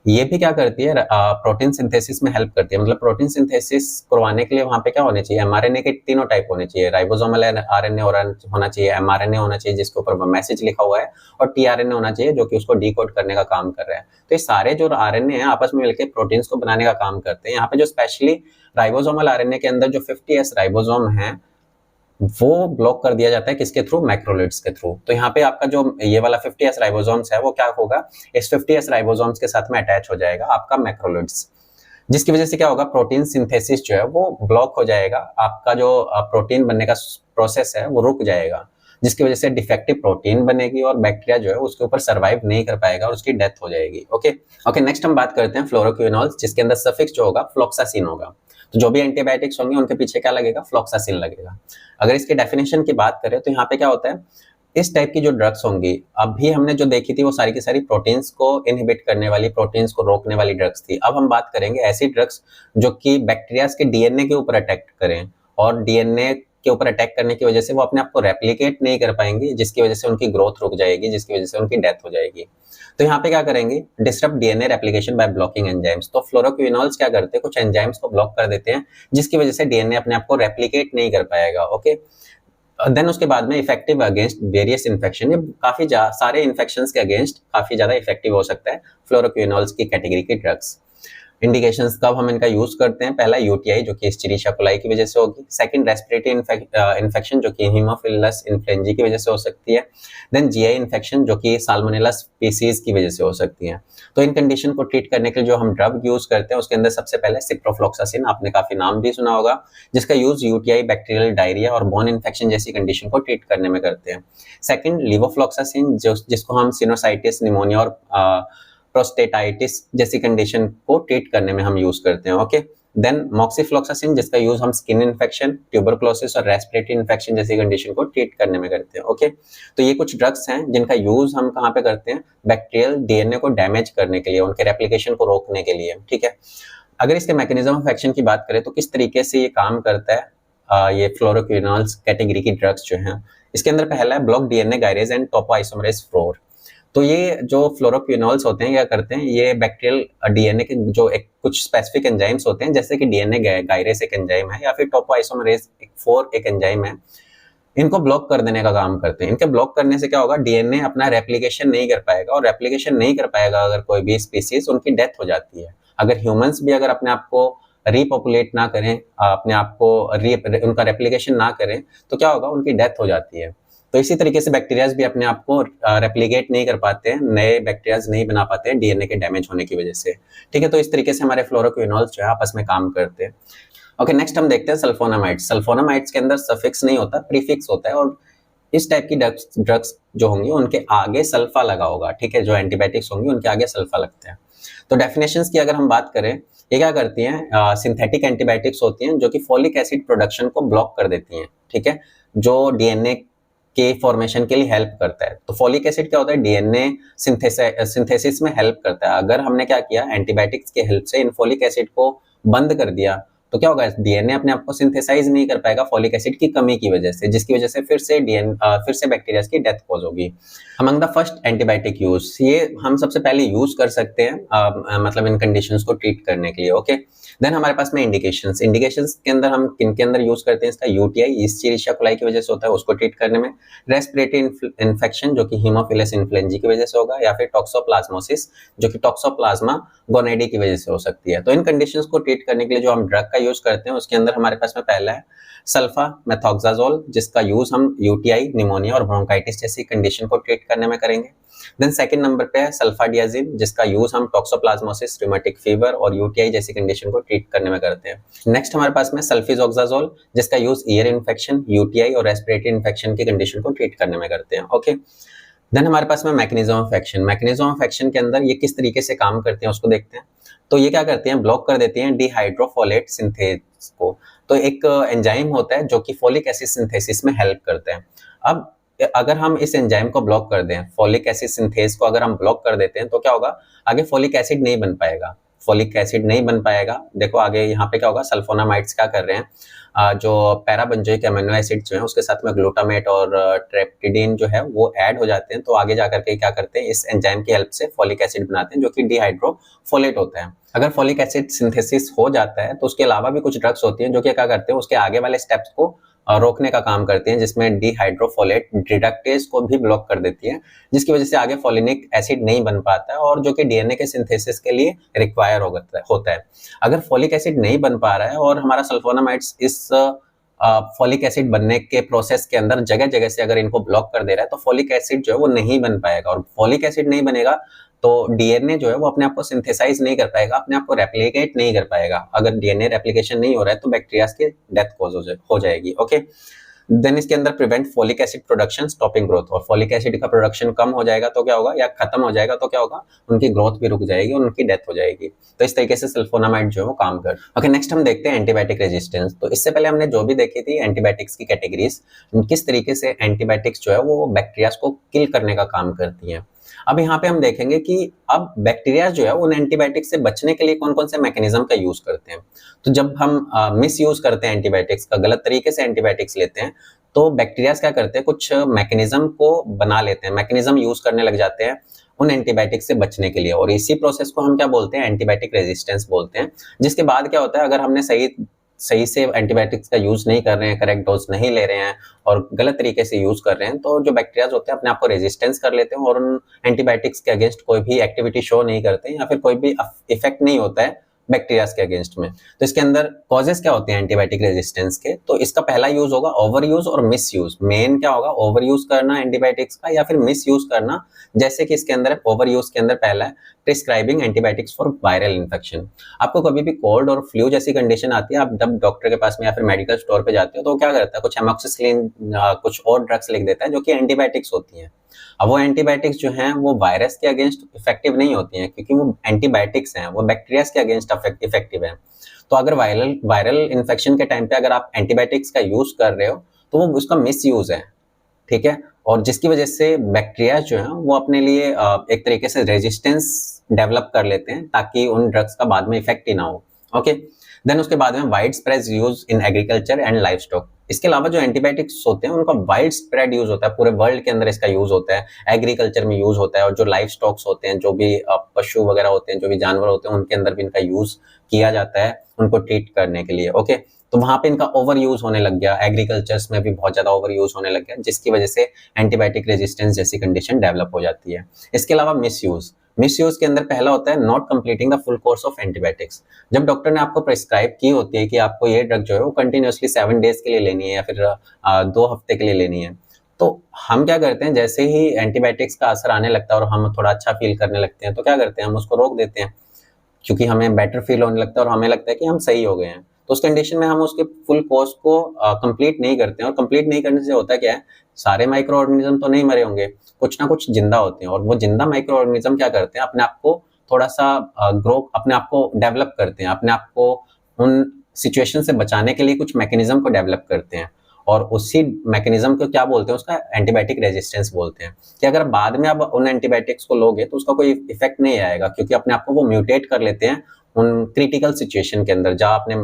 ये भी क्या करती है, प्रोटीन सिंथेसिस में हेल्प करती है। मतलब प्रोटीन सिंथेसिस करवाने के लिए वहां पे क्या होने चाहिए, एमआरएनए के तीनों टाइप होने चाहिए, राइबोसोमल आरएनए होना चाहिए, एमआरएनए होना चाहिए जिसके ऊपर मैसेज लिखा हुआ है, और टीआरएनए होना चाहिए जो कि उसको डिकोड करने का काम कर रहा है। तो ये सारे जो आरएनए हैं आपस में मिलकर प्रोटीन्स को बनाने का काम करते हैं। यहाँ पे जो स्पेशली राइबोसोमल आरएनए के अंदर जो 50S राइबोसोम है वो ब्लॉक कर दिया जाता है, किसके थ्रू, मैक्रोलिड्स के थ्रू। तो यहाँ पे आपका जो ये वाला 50S राइबोसोम्स है वो क्या होगा, इस 50S राइबोसोम्स के साथ में अटैच हो जाएगा आपका मैक्रोलिड्स, जिसकी वजह से क्या होगा, प्रोटीन सिंथेसिस जो है वो ब्लॉक हो जाएगा, आपका जो प्रोटीन बनने का प्रोसेस है वो रुक जाएगा, जिसकी वजह से डिफेक्टिव प्रोटीन बनेगी और बैक्टीरिया जो है उसके ऊपर सर्वाइव नहीं कर पाएगा और उसकी डेथ हो जाएगी। ओके, नेक्स्ट हम बात करते हैं फ्लोरोक्विनोल्स, जिसके अंदर सफिक्स जो होगा फ्लोक्सासिन होगा। तो जो भी एंटीबायोटिक्स होंगे उनके पीछे क्या लगेगा, फ्लोक्सासिन लगेगा। अगर इसके डेफिनेशन की बात करें तो यहाँ पे क्या होता है, इस टाइप की जो ड्रग्स होंगी, अभी हमने जो देखी थी वो सारी की सारी प्रोटीन्स को इनहिबिट करने वाली, प्रोटीन्स को रोकने वाली ड्रग्स थी। अब हम बात करेंगे ऐसी ड्रग्स जो कि बैक्टीरिया के डीएनए के ऊपर अटैक करें और डीएनए के ऊपर अटैक करने की वजह से वो अपने आप को रेप्लिकेट नहीं कर पाएंगी, जिसकी वजह से उनकी ग्रोथ रुक जाएगी, जिसकी वजह से उनकी डेथ हो जाएगी। तो यहाँ पे क्या करेंगे, disturb DNA replication by blocking enzymes. तो फ्लोरोक्विनोल्स क्या करते हैं, कुछ एंजाइम्स को ब्लॉक कर देते हैं जिसकी वजह से डीएनए अपने आप को रेप्लिकेट नहीं कर पाएगा। ओके, देन उसके बाद में इफेक्टिव अगेंस्ट वेरियस इन्फेक्शन, ये काफी सारे इन्फेक्शंस के अगेंस्ट काफी ज्यादा इफेक्टिव हो सकता है फ्लोरोक्विनोल्स की कैटेगरी की ड्रग्स। इंडिकेशंस कब हम इनका यूज करते हैं, पहला यूटीआई जो कि एस्चेरिशिया कोलाई की वजह से होगी, सेकंड रेस्पिरेटरी इन्फेक्शन जो कि हीमोफिलस इन्फ्लुएंजा की वजह से हो सकती है, देन जीआई इन्फेक्शन जो कि साल्मोनेला स्पीसीज की वजह से हो सकती है। तो इन कंडीशन को ट्रीट करने के लिए जो हम ड्रग यूज करते हैं उसके अंदर सबसे पहले सिप्रोफ्लॉक्सासिन, आपने काफी नाम भी सुना होगा, जिसका यूज यूटीआई, बैक्टीरियल डायरिया और बोन इन्फेक्शन जैसी कंडीशन को ट्रीट करने में करते हैं। सेकंड लिवोफ्लॉक्सासिन जिसको हम सिनोसाइटिस, निमोनिया और प्रोस्टेटाइटिस जैसी कंडीशन को ट्रीट करने में हम यूज करते हैं। ओके, देन मॉक्सीफ्लॉक्सासिन जिसका यूज हम स्किन इन्फेक्शन, ट्यूबरकुलोसिस और रेस्पिरेटरी इन्फेक्शन जैसी कंडीशन को ट्रीट करने में करते हैं। ओके, तो ये कुछ ड्रग्स हैं जिनका यूज हम कहाँ पे करते हैं, बैक्टीरियल डीएनए को डैमेज करने के लिए, उनके रेप्लिकेशन को रोकने के लिए। ठीक है, अगर इसके मैकेनिज्म ऑफ एक्शन की बात करें तो किस तरीके से ये काम करता है, ये फ्लोरोक्विनोल्स कैटेगरी की ड्रग्स जो हैं, इसके अंदर पहला है block DNA gyrase and topoisomerase 4। तो ये जो फ्लोरोक्विनोल्स होते हैं क्या करते हैं, ये बैक्टीरियल डीएनए के जो एक कुछ स्पेसिफिक एंजाइम्स होते हैं, जैसे कि डीएनए गायरेज एक एंजाइम है या फिर टोपोआइसोमरेज 4 एक एंजाइम है, इनको ब्लॉक कर देने का काम करते हैं। इनके ब्लॉक करने से क्या होगा, डीएनए अपना रेप्लिकेशन नहीं कर पाएगा, और रेप्लिकेशन नहीं कर पाएगा अगर कोई भी स्पीसीज, उनकी डेथ हो जाती है। अगर ह्यूमंस भी अगर अपने आप को रीपॉपुलेट ना करें, अपने आप को उनका रेप्लिकेशन ना करें, तो क्या होगा, उनकी डेथ हो जाती है। तो इसी तरीके से बैक्टीरियाज भी अपने आप को रेप्लिकेट नहीं कर पाते हैं, नए बैक्टीरियाज नहीं बना पाते हैं डीएनए के डैमेज होने की वजह से। ठीक है, तो इस तरीके से हमारे फ्लोरोक्विनोल्स जो है आपस में काम करते हैं। ओके, नेक्स्ट हम देखते हैं सल्फोनामाइड्स। सल्फोनामाइड्स के अंदर सफिक्स नहीं होता, प्रीफिक्स होता है, और इस टाइप की ड्रग्स जो होंगी उनके आगे सल्फा लगा होगा। ठीक है, जो एंटीबायोटिक्स होंगी उनके आगे सल्फा लगता है। तो डेफिनेशंस की अगर हम बात करें, ये क्या करती हैं, सिंथेटिक एंटीबायोटिक्स होती हैं जो कि फोलिक एसिड प्रोडक्शन को ब्लॉक कर देती हैं। ठीक है, जो डीएनए के फॉर्मेशन के लिए हेल्प करता है। तो फोलिक एसिड क्या होता है, डीएनए सिंथेसिस में हेल्प करता है। अगर हमने क्या किया, एंटीबायोटिक्स के हेल्प से इन फोलिक एसिड को बंद कर दिया, तो क्या होगा, डीएनए अपने आप को सिंथेसाइज नहीं कर पाएगा फोलिक एसिड की कमी की वजह से, जिसकी वजह से फिर से बैक्टीरिया की डेथ कॉज होगी। Among the first antibiotic use, ये हम सबसे पहले यूज कर सकते हैं, मतलब इन कंडीशंस को ट्रीट करने के लिए। ओके, देन हमारे पास में इंडिकेशंस के अंदर हम किन के अंदर यूज करते हैं, इसका यूटीआई, एस्चेरिशिया कोलाई की वजह से होता है, उसको ट्रीट करने में, रेस्पिरेटरी इन्फेक्शन जो कि हीमोफिलस इन्फ्लुएंजा की वजह से होगा, या फिर टॉक्सोप्लाज्मोसिस जो कि टॉक्सोप्लाज्मा गोनेडी की वजह से हो सकती है। तो इन कंडीशंस को ट्रीट करने के लिए जो हम ड्रग का यूज करते हैं उसके अंदर हमारे पास में पहला है सल्फा मेथोक्साजोल, जिसका यूज हम यूटीआई, निमोनिया और ब्रोंकाइटिस जैसी कंडीशन को ट्रीट करने में करेंगे। देन सेकंड नंबर पे है सल्फाडियाजिन, जिसका यूज हम टॉक्सोप्लाज्मोसिस, रूमेटिक फीवर और यूटीआई जैसी कंडीशन को ट्रीट करने में करते हैं। नेक्स्ट हमारे पास में सल्फिजोक्साजोल, जिसका यूज ईयर इन्फेक्शन, यूटीआई और रेस्पिरेटरी इन्फेक्शन की कंडीशन को ट्रीट करने में करते हैं। ओके, देन हमारे पास में मैकेनिज्म ऑफ एक्शन के अंदर ये किस तरीके से काम करते हैं उसको देखते हैं। तो ये क्या करते हैं, ब्लॉक कर देती हैं डिहाइड्रोफोलेट सिंथेज को। तो एक एंजाइम होता है जो कि फोलिक एसिड सिंथेसिस में हेल्प करता है। अब अगर हम इस एंजाइम को ब्लॉक कर दें, फोलिक एसिड सिंथेज को अगर हम ब्लॉक कर देते हैं, तो क्या होगा, आगे फोलिक एसिड नहीं बन पाएगा। देखो आगे यहाँ पे क्या होगा, सल्फोनामाइड्स क्या कर रहे हैं, जो पैराबेंजोइक अमीनो एसिड जो है उसके साथ में ग्लूटामेट और ट्रेप्टिडिन जो है वो ऐड हो जाते हैं। तो आगे जाकर के क्या करते हैं, इस एंजाइम की हेल्प से फोलिक एसिड बनाते हैं जो कि डिहाइड्रोफोलेट होता है। अगर फोलिक एसिड सिंथेसिस हो जाता है तो उसके अलावा भी कुछ ड्रग्स होती हैं जो कि क्या करते हैं, उसके आगे वाले स्टेप्स को रोकने का काम करती हैं, जिसमें डिहाइड्रोफोलेट रिडक्टेज को भी ब्लॉक कर देती है, जिसकी वजह से आगे फोलिनिक एसिड नहीं बन पाता है और जो कि डीएनए के सिंथेसिस के लिए रिक्वायर होता है। अगर फोलिक एसिड नहीं बन पा रहा है और हमारा सल्फोनामाइड्स इस फोलिक एसिड बनने के प्रोसेस के अंदर जगह जगह से अगर इनको ब्लॉक कर दे रहा है, तो फोलिक एसिड जो है वो नहीं बन पाएगा, और फोलिक एसिड नहीं बनेगा तो डीएनए जो है वो अपने आप को सिंथेसाइज नहीं कर पाएगा, अपने आप को रेप्लिकेट नहीं कर पाएगा। अगर डीएनए रेप्लिकेशन नहीं हो रहा है तो बैक्टीरिया की डेथ कॉज हो जाएगी। ओके, देन इसके अंदर prevent folic acid production, stopping growth, और फोलिक एसिड का प्रोडक्शन कम हो जाएगा तो क्या होगा, या खत्म हो जाएगा तो क्या होगा, उनकी ग्रोथ भी रुक जाएगी और उनकी डेथ हो जाएगी। तो इस तरीके से सल्फोनामाइड जो है वो काम कर। ओके, नेक्स्ट हम देखते हैं एंटीबायोटिक रेजिस्टेंस। तो इससे पहले हमने जो भी देखी थी एंटीबायोटिक्स की कैटेगरीज, किस तरीके से एंटीबायोटिक्स जो है वो बैक्टीरिया को किल करने का काम करती हैं। अब यहाँ पे हम देखेंगे कि अब बैक्टीरिया जो है उन एंटीबायोटिक से बचने के लिए कौन कौन से मैकेनिज्म का यूज करते हैं। तो जब हम मिस यूज करते हैं एंटीबायोटिक्स का, गलत तरीके से एंटीबायोटिक्स लेते हैं, तो बैक्टीरिया क्या करते हैं, कुछ मैकेनिज्म को बना लेते हैं, मैकेनिज्म यूज करने लग जाते हैं उन एंटीबायोटिक से बचने के लिए, और इसी प्रोसेस को हम क्या बोलते हैं, एंटीबायोटिक रेजिस्टेंस बोलते हैं। जिसके बाद क्या होता है, अगर हमने सही से एंटीबायोटिक्स का यूज नहीं कर रहे हैं, करेक्ट डोज नहीं ले रहे हैं और गलत तरीके से यूज कर रहे हैं, तो जो बैक्टीरिया होते हैं अपने आप को रेजिस्टेंस कर लेते हैं और उन एंटीबायोटिक्स के अगेंस्ट कोई भी एक्टिविटी शो नहीं करते हैं या फिर कोई भी इफेक्ट नहीं होता है बैक्टीरियाज के अगेंस्ट में। तो इसके अंदर कॉजेस क्या होते हैं एंटीबायोटिक रेजिस्टेंस के, तो इसका पहला यूज होगा ओवर यूज और मिस यूज। मेन क्या होगा, ओवर यूज करना एंटीबायोटिक्स का या फिर मिस यूज करना। जैसे कि इसके अंदर ओवर यूज के अंदर पहला है prescribing antibiotics for viral infection. आपको कभी भी कोल्ड और फ्लू जैसी कंडीशन आती है, आप जब डॉक्टर के पास में या फिर मेडिकल स्टोर पे जाते हो तो क्या करता है, कुछ एमोक्सिसिलिन कुछ और ड्रग्स लिख देता है जो कि एंटीबायोटिक्स होती हैं। अब वो एंटीबायोटिक्स जो हैं वो वायरस के अगेंस्ट इफेक्टिव नहीं होती हैं, क्योंकि वो एंटीबायोटिक्स हैं, वो बैक्टीरिया के अगेंस्ट इफेक्टिव हैं। तो अगर वायरल इन्फेक्शन के टाइम पे अगर आप एंटीबायोटिक्स का यूज कर रहे हो तो वो उसका मिस यूज है, ठीक है। और जिसकी वजह से बैक्टीरिया जो है वो अपने लिए एक तरीके से रेजिस्टेंस डेवलप कर लेते हैं, ताकि उन ड्रग्स का बाद में इफेक्ट ही ना हो। ओके, देन उसके बाद में wide spread use in agriculture and life stock. इसके अलावा जो एंटीबायोटिक्स होते हैं उनका वाइड स्प्रेड यूज होता है, पूरे वर्ल्ड के अंदर इसका यूज होता है, एग्रीकल्चर में यूज होता है, और जो लाइफ स्टॉक्स होते हैं, जो भी पशु वगैरह होते हैं, जो भी जानवर होते हैं, उनके अंदर भी इनका यूज किया जाता है उनको ट्रीट करने के लिए। ओके, तो वहां पे इनका ओवर यूज होने लग गया, एग्रीकल्चर्स में भी बहुत ज्यादा ओवर यूज होने लग गया, जिसकी वजह से एंटीबायोटिक रेजिस्टेंस जैसी कंडीशन डेवलप हो जाती है। इसके अलावा मिस यूज के अंदर पहला होता है not completing the full course of antibiotics. जब डॉक्टर ने आपको प्रिस्क्राइब की होती है कि आपको ये ड्रग जो है वो कंटिन्यूअसली 7 डेज के लिए लेनी है या फिर 2 हफ्ते के लिए लेनी है, तो हम क्या करते हैं, जैसे ही एंटीबायोटिक्स का असर आने लगता है और हम थोड़ा अच्छा फील करने लगते हैं तो क्या करते हैं, हम उसको रोक देते हैं, क्योंकि हमें बेटर फील होने लगता है और हमें लगता है कि हम सही हो गए हैं। तो उस कंडीशन में हम उसके फुल कोर्स को कंप्लीट नहीं करते हैं, और कंप्लीट नहीं करने से होता क्या है, सारे माइक्रो ऑर्गेनिज्म तो नहीं मरे होंगे, कुछ ना कुछ जिंदा होते हैं, और वो जिंदा माइक्रो ऑर्गेनिज्म क्या करते हैं, अपने आप को थोड़ा सा ग्रो, अपने आप को डेवलप करते हैं, अपने आप को उन सिचुएशन से बचाने के लिए कुछ मैकेनिज्म को डेवलप करते हैं, और उसी मैकेनिज्म को क्या बोलते हैं, उसका एंटीबायोटिक रेजिस्टेंस बोलते हैं। कि अगर बाद में आप उन एंटीबायोटिक्स को लोगे तो उसका कोई इफेक्ट नहीं आएगा, क्योंकि अपने आप को वो म्यूटेट कर लेते हैं उन क्रिटिकल सिचुएशन के अंदर, जहां आपने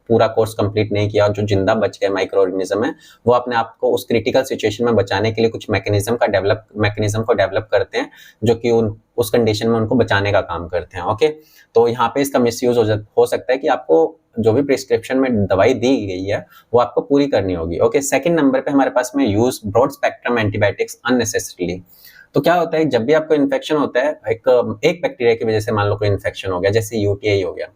पूरा कोर्स कंप्लीट नहीं किया, जो जिंदा बच गए माइक्रो ऑर्गेनिज्म है, वो अपने आप को उस क्रिटिकल सिचुएशन में बचाने के लिए कुछ मैकेनिज्म को डेवलप करते हैं, जो कि उस कंडीशन में उनको बचाने का काम करते हैं। ओके, तो यहाँ पे इसका मिसयूज हो सकता है कि आपको जो भी प्रिस्क्रिप्शन में दवाई दी गई है वो आपको पूरी करनी होगी। ओके, सेकंड नंबर पे हमारे पास में use broad spectrum antibiotics unnecessarily. तो क्या होता है, जब भी आपको इन्फेक्शन होता है, एक बैक्टीरिया की वजह से मान लो कोई इन्फेक्शन हो गया, जैसे यूटीआई हो गया,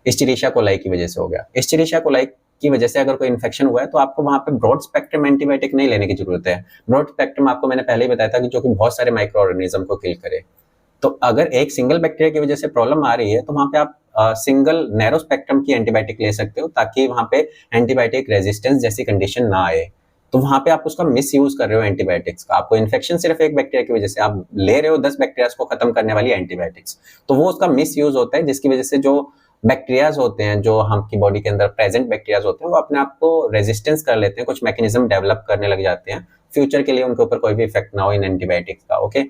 इस्चेरिशिया कोलाई की वजह से हो गया, इस्चेरिशिया कोलाई की वजह से अगर कोई इन्फेक्शन हुआ है तो आपको वहां पे ब्रॉड स्पेक्ट्रम एंटीबायोटिक नहीं लेने की जरूरत है। ब्रॉड स्पेक्ट्रम आपको मैंने पहले ही बताया था कि जो कि बहुत सारे माइक्रो ऑर्गेनिज्म को किल करे। तो अगर एक सिंगल बैक्टीरिया की वजह से प्रॉब्लम आ रही है तो वहां पे आप सिंगल नैरो स्पेक्ट्रम की एंटीबायोटिक ले सकते हो, ताकि वहां पे एंटीबायोटिक रेजिस्टेंस जैसी कंडीशन ना आए। तो वहां पे आप उसका मिस यूज कर रहे हो एंटीबायोटिक्स का। आपको इन्फेक्शन सिर्फ एक बैक्टीरिया की वजह से, आप ले रहे हो 10 बैक्टीरिया को खत्म करने वाली एंटीबायोटिक्स, तो वो उसका मिस यूज होता है, जिसकी वजह से जो बैक्टीरियाज होते हैं, जो हमकी बॉडी के अंदर प्रेजेंट बैक्टीरियाज होते हैं, वो अपने आप को रेजिस्टेंस कर लेते हैं, कुछ मैकेनिज्म डेवलप करने लग जाते हैं फ्यूचर के लिए, उनके ऊपर कोई भी इफेक्ट ना हो इन एंटीबायोटिक्स का। Okay,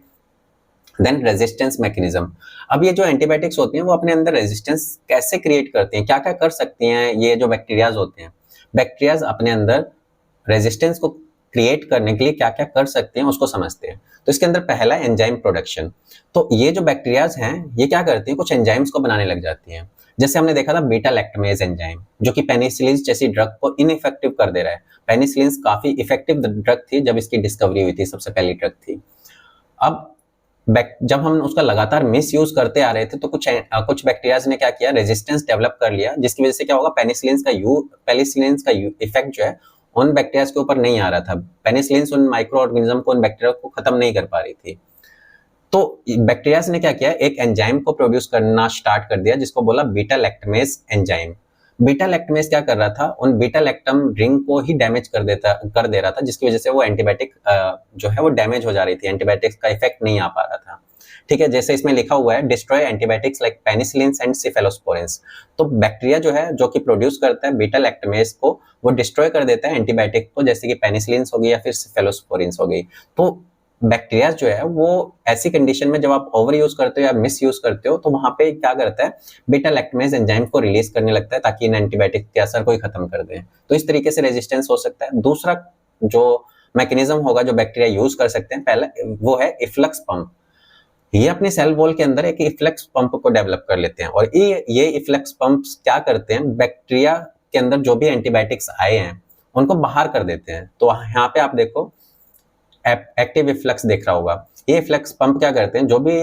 then resistance mechanism. अब ये जो एंटीबायोटिक्स होती हैं वो अपने अंदर रेजिस्टेंस कैसे क्रिएट करती हैं, क्या क्या कर सकती हैं ये जो बैक्टीरियाज होते हैं, बैक्टीरियाज अपने अंदर रेजिस्टेंस को क्रिएट करने के लिए क्या क्या कर सकते हैं उसको समझते हैं। तो इसके अंदर पहला एंजाइम प्रोडक्शन। तो ये जो बैक्टीरियाज हैं ये क्या करती हैं, कुछ एंजाइम्स को बनाने लग जाती हैं। जैसे हमने देखा था बीटा लैक्टमेज एंजाइम, जो कि पेनिसिलिन जैसी ड्रग को इनइफेक्टिव कर दे रहा है। पेनिसिलिन काफी इफेक्टिव ड्रग थी जब इसकी डिस्कवरी हुई थी, सबसे पहली ड्रग थी। अब जब हम उसका लगातार मिस यूज करते आ रहे थे तो कुछ बैक्टीरियाज ने क्या किया, रेजिस्टेंस डेवलप कर लिया, जिसकी वजह से क्या होगा, पेनिसिलिन का इफेक्ट जो है उन बैक्टीरियाज के ऊपर नहीं आ रहा था। पेनिसिलिन उन माइक्रो ऑर्गेनिज्म को, उन बैक्टीरिया को खत्म नहीं कर पा रही थी। तो बैक्टीरियाज ने क्या किया, एक एंजाइम को प्रोड्यूस करना स्टार्ट कर दिया, जिसको बोला beta lactamase enzyme. Beta lactamase क्या कर रहा था, उन बीटा लैक्टम रिंग को ही डैमेज कर दे रहा था, जिसकी वजह से वो एंटीबायोटिक जो है वो डैमेज हो जा रही थी, एंटीबायोटिक्स का इफेक्ट नहीं आ पा रहा था। ठीक है, जैसे इसमें लिखा हुआ है destroy antibiotics like penicillins and सिफेलोस्पोरिन्स। तो बैक्टीरिया जो है जो कि प्रोड्यूस करता है बीटा लैक्टमेज को, वो डिस्ट्रॉय कर देता है एंटीबायोटिक को, जैसे कि पेनिसिलिन्स हो गई या फिर सिफेलोस्पोरिन्स हो गई। तो बैक्टीरिया जो है वो ऐसी कंडीशन में जब आप ओवर यूज करते हो या मिस यूज करते हो तो वहां पे क्या करता है, बीटा लैक्टमेज एंजाइम को रिलीज करने लगता है, ताकि इन एंटीबायोटिक के असर को ही खत्म कर दे। तो इस तरीके से रेजिस्टेंस हो सकता है। दूसरा जो मैकेनिज्म होगा जो बैक्टीरिया यूज कर सकते हैं, पहला वो है इफ्लक्स पंप। ये अपने सेल वॉल के अंदर एक इफ्लक्स पंप को डेवलप कर लेते हैं, और ये इफ्लक्स पंप्स क्या करते हैं, बैक्टीरिया के अंदर जो भी एंटीबायोटिक्स आए हैं उनको बाहर कर देते हैं। तो यहाँ पे आप देखो एक्टिव इफ्लक्स देख रहा होगा। ये इफ्लक्स पंप क्या करते हैं, जो भी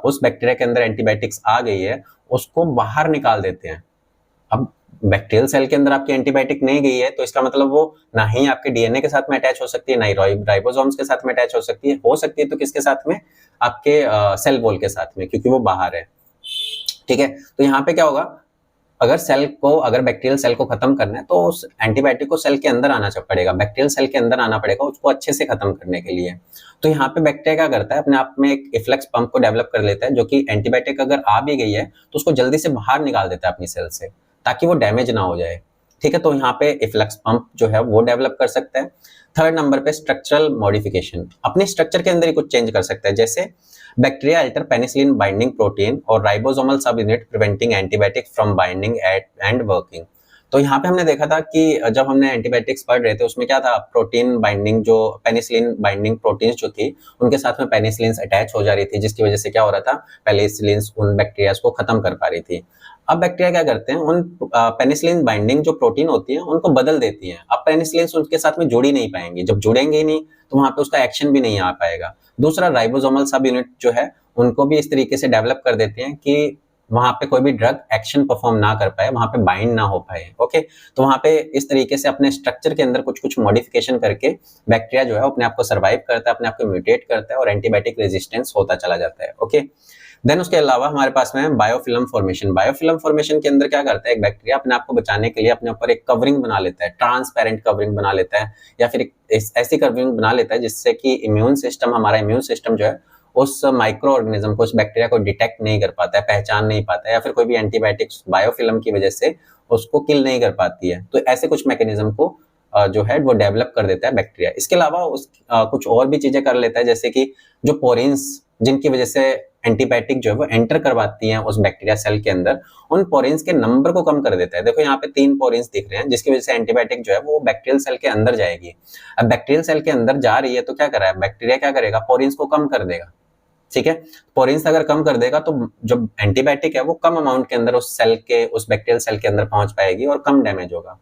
उस बैक्टीरिया के अंदर एंटीबायोटिक्स आ गई है उसको बाहर निकाल देते हैं। अब बैक्टीरियल सेल के अंदर आपकी एंटीबायोटिक नहीं गई है तो इसका मतलब वो ना ही आपके डीएनए के साथ में अटैच हो सकती है, ना ही राइबोसोम्स के साथ में अटैच हो सकती है। तो किसके साथ में, आपके सेल वॉल के साथ में, क्योंकि वो बाहर है। ठीक है, तो यहाँ पे क्या होगा, अगर बैक्टीरियल सेल को खत्म करना है तो उस एंटीबायोटिक को सेल के अंदर आना पड़ेगा, बैक्टीरियल सेल के अंदर आना पड़ेगा उसको अच्छे से खत्म करने के लिए। तो यहाँ पे बैक्टीरिया क्या करता है, अपने आप में एक इफ्लक्स पंप को डेवलप कर लेता है, जो कि एंटीबायोटिक अगर आ भी गई है तो उसको जल्दी से बाहर निकाल देता है अपनी सेल से, ताकि वो डैमेज ना हो जाए। ठीक है, तो यहाँ पे इफ्लक्स पंप जो है वो डेवलप कर सकता है। थर्ड नंबर पे स्ट्रक्चरल मॉडिफिकेशन, अपने स्ट्रक्चर के अंदर ही कुछ चेंज कर सकता है। जैसे bacteria alter penicillin binding protein और ribosomal subunit preventing antibiotic from binding and working. तो यहाँ पे हमने देखा था कि जब हमने एंटीबायोटिक्स पढ़ रहे थे उसमें क्या था, प्रोटीन बाइंडिंग, जो पेनिसिलिन बाइंडिंग प्रोटीन्स जो थी उनके साथ में पेनिसिलिन अटैच हो जा रही थी, जिसकी वजह से क्या हो रहा था, पेनिसिलिन उन बैक्टीरिया को खत्म कर पा रही थी। अब बैक्टीरिया क्या करते हैं, उन पेनिसिलिन बाइंडिंग जो प्रोटीन होती है उनको बदल देती हैं। अब पेनिसिलिन उनके साथ में जुड़ ही नहीं पाएंगी, जब जुड़ेंगे ही नहीं तो वहां पे उसका एक्शन भी नहीं आ पाएगा। दूसरा, राइबोसोमल सब यूनिट जो है उनको भी इस तरीके से डेवलप कर देते हैं कि वहां पे कोई भी ड्रग एक्शन परफॉर्म ना कर पाए, वहां पे बाइंड ना हो पाए। ओके, तो वहां पे इस तरीके से अपने स्ट्रक्चर के अंदर कुछ कुछ मॉडिफिकेशन करके बैक्टीरिया जो है अपने आप को सर्वाइव करता है, अपने आप को म्यूटेट करता है और एंटीबायोटिक रेजिस्टेंस होता चला जाता है। ओके, देन उसके अलावा हमारे पास में बायोफिल्म फॉर्मेशन। बायोफिल्म फॉर्मेशन के अंदर क्या करता है, एक बैक्टीरिया अपने आप को बचाने के लिए अपने ऊपर एक कवरिंग बना लेता है, ट्रांसपेरेंट कवरिंग बना लेता है, या फिर एक ऐसी कवरिंग बना लेता है जिससे कि हमारा इम्यून सिस्टम जो है उस माइक्रो ऑर्गेनिज्म को, उस बैक्टीरिया को डिटेक्ट नहीं कर पाता है, पहचान नहीं पाता है, या फिर कोई भी एंटीबायोटिक्स बायोफिल्म की वजह से उसको किल नहीं कर पाती है। तो ऐसे कुछ मैकेनिज्म को जो है वो डेवलप कर देता है बैक्टीरिया। इसके अलावा कुछ और भी चीजें कर लेता है, जैसे कि जो पोरिन्स जिनकी वजह से एंटीबायोटिक जो है वो एंटर करवाती हैं उस बैक्टीरिया सेल के अंदर, उन पोरिन्स के नंबर को कम कर देता है। देखो यहाँ पे 3 पोरिन्स दिख रहे हैं, जिसकी वजह से एंटीबायोटिक जो है वो बैक्टीरियल सेल के अंदर जाएगी। अब बैक्टीरियल सेल के अंदर जा रही है तो क्या कर रहा है, बैक्टीरिया क्या करेगा, पोरिन्स को कम कर देगा। ठीक है, पोरिन्स अगर कम कर देगा तो जो एंटीबायोटिक है वो कम अमाउंट के अंदर उस बैक्टीरियल सेल के अंदर पहुंच पाएगी और कम डैमेज होगा।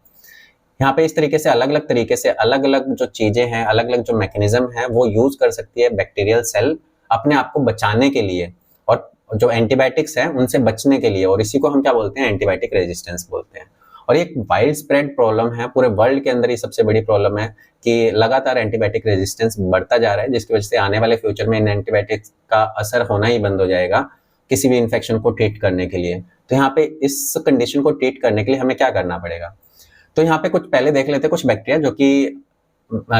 यहाँ पे इस तरीके से अलग अलग जो चीजें हैं, अलग अलग जो मैकेनिज्म है वो यूज कर सकती है बैक्टीरियल सेल अपने आप को बचाने के लिए, और जो एंटीबायोटिक्स है उनसे बचने के लिए, और इसी को हम क्या बोलते हैं, एंटीबायोटिक रेजिस्टेंस बोलते हैं। और ये एक वाइड स्प्रेड प्रॉब्लम है, पूरे वर्ल्ड के अंदर ये सबसे बड़ी प्रॉब्लम है कि लगातार एंटीबायोटिक रेजिस्टेंस बढ़ता जा रहा है, जिसकी वजह से आने वाले फ्यूचर में इन एंटीबायोटिक्स का असर होना ही बंद हो जाएगा किसी भी इन्फेक्शन को ट्रीट करने के लिए। तो यहाँ पे इस कंडीशन को ट्रीट करने के लिए हमें क्या करना पड़ेगा, तो यहाँ पे कुछ पहले देख लेते हैं कुछ बैक्टीरिया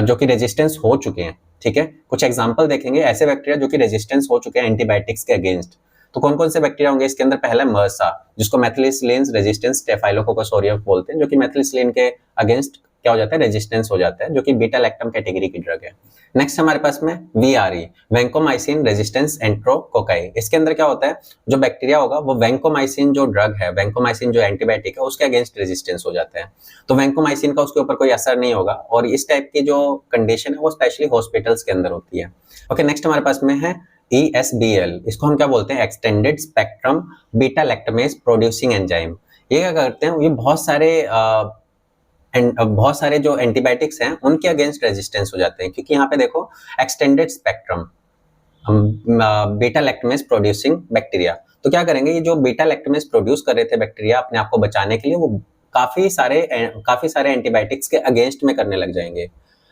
जो कि रेजिस्टेंस हो चुके हैं। ठीक है, कुछ एग्जांपल देखेंगे ऐसे बैक्टीरिया जो कि रेजिस्टेंस हो चुके हैं एंटीबायोटिक्स के अगेंस्ट। तो कौन कौन से बैक्टीरिया होंगे, इसके अंदर पहला मर्सा, जिसको मेथिलिसिलिन रेजिस्टेंस स्टेफाइलोकोकस ऑरियस बोलते हैं, जो कि मेथिलिसिलिन के अगेंस्ट क्या हो जाता है, रेजिस्टेंस हो जाता है, जो कि बीटा लैक्टम कैटेगरी की ड्रग है। नेक्स्ट हमारे पास में वीआरई, वैंकोमाइसिन रेजिस्टेंस एंट्रोकोकाई। इसके अंदर क्या होता है, जो बैक्टीरिया होगा वो वैंकोमाइसिन जो ड्रग है, वैंकोमाइसिन जो एंटीबायोटिक है उसके अगेंस्ट रेजिस्टेंस हो जाता है। तो वैंकोमाइसिन का उसके ऊपर कोई असर नहीं होगा, और इस टाइप की जो कंडीशन है वो स्पेशली हॉस्पिटल्स के अंदर होती है। ओके, नेक्स्ट हमारे पास में है ESBL, इसको हम क्या बोलते हैं, extended spectrum beta lactamase producing enzyme. ये क्या करते हैं, ये बहुत सारे जो एंटीबायोटिक्स हैं उनके अगेंस्ट रेजिस्टेंस हो जाते हैं, क्योंकि यहाँ पे देखो extended spectrum beta lactamase producing bacteria. तो क्या करेंगे, ये जो बीटा लैक्टमेज प्रोड्यूस कर रहे थे बैक्टीरिया अपने आप को बचाने के लिए, वो काफी सारे एंटीबायोटिक्स के अगेंस्ट में करने लग जाएंगे।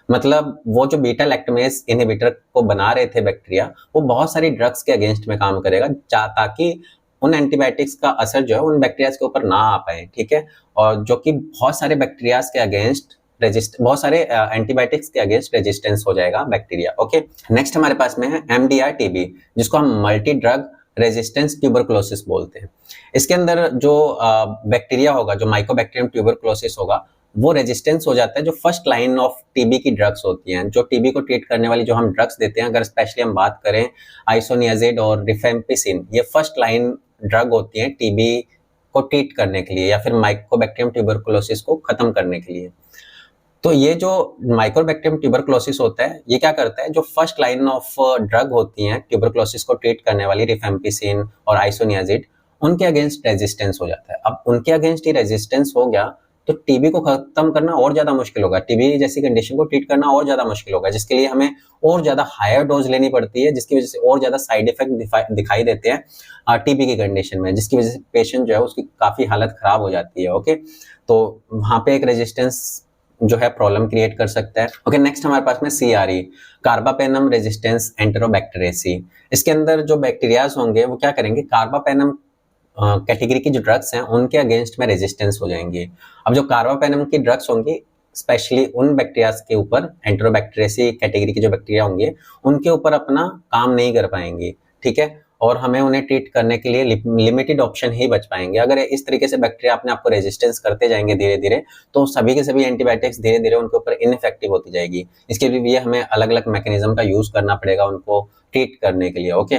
मतलब वो जो बीटा लैक्टमेज इनहिबिटर को बना रहे थे बैक्टीरिया, वो बहुत सारी ड्रग्स के अगेंस्ट में काम करेगा, ताकि उन एंटीबायोटिक्स का असर जो है उन बैक्टीरिया के ऊपर ना आ पाए। ठीक है, और जो कि बहुत सारे एंटीबायोटिक्स के अगेंस्ट रेजिस्टेंस हो जाएगा बैक्टीरिया। ओके, नेक्स्ट हमारे पास में है MDR-TB, जिसको हम मल्टी ड्रग रेजिस्टेंस ट्यूबरकुलोसिस बोलते हैं। इसके अंदर जो बैक्टीरिया होगा, जो माइकोबैक्टीरियम ट्यूबरकुलोसिस होगा, वो रेजिस्टेंस हो जाता है जो फर्स्ट लाइन ऑफ टीबी की ड्रग्स होती हैं, जो टीबी को ट्रीट करने वाली जो हम ड्रग्स देते हैं। अगर स्पेशली हम बात करें आइसोनियाजिड और रिफेम्पिसिन, ये फर्स्ट लाइन ड्रग होती हैं टीबी को ट्रीट करने के लिए, या फिर माइकोबैक्टीरियम ट्यूबरकुलोसिस को खत्म करने के लिए। तो ये जो माइकोबैक्टीरियम ट्यूबरकुलोसिस होता है, ये क्या करता है, जो फर्स्ट लाइन ऑफ ड्रग होती हैं ट्यूबरकुलोसिस को ट्रीट करने वाली, रिफेम्पिसिन और आइसोनियाजिड, उनके अगेंस्ट रेजिस्टेंस हो जाता है। अब उनके अगेंस्ट ही रेजिस्टेंस हो गया तो टीबी को खत्म करना और ज़्यादा मुश्किल होगा, टीबी जैसी कंडीशन को ट्रीट करना और ज़्यादा मुश्किल होगा, जिसके लिए हमें और ज़्यादा हायर डोज लेनी पड़ती है, जिसकी वजह से और ज़्यादा साइड इफेक्ट दिखाई देते हैं टीबी की कंडीशन में, जिसकी वजह से पेशेंट जो है उसकी काफ़ी हालत ख़राब हो जाती है। ओके, तो वहाँ पे एक रेजिस्टेंस जो है प्रॉब्लम क्रिएट कर सकता है। ओके, नेक्स्ट हमारे पास में CRE, कार्बापेनम रेजिस्टेंस एंटेरोबैक्टेरियसी। इसके अंदर जो बैक्टीरियाज होंगे वो क्या करेंगे, कार्बापेनम कैटेगरी की जो ड्रग्स हैं उनके अगेंस्ट में रेजिस्टेंस हो जाएंगी। अब जो कार्बापेनम की ड्रग्स होंगी स्पेशली उन बैक्टीरियाज के ऊपर, एंटेरोबैक्टेरियसी कैटेगरी के जो बैक्टीरिया होंगे उनके ऊपर अपना काम नहीं कर पाएंगी, ठीक है, और हमें उन्हें ट्रीट करने के लिए लिमिटेड ऑप्शन ही बच पाएंगे। अगर इस तरीके से बैक्टीरिया अपने आप को रेजिस्टेंस करते जाएंगे धीरे धीरे, तो सभी के सभी एंटीबायोटिक्स धीरे धीरे उनके ऊपर इनइफेक्टिव होती जाएगी। इसके लिए हमें अलग अलग मैकेनिज्म का यूज करना पड़ेगा उनको ट्रीट करने के लिए। ओके,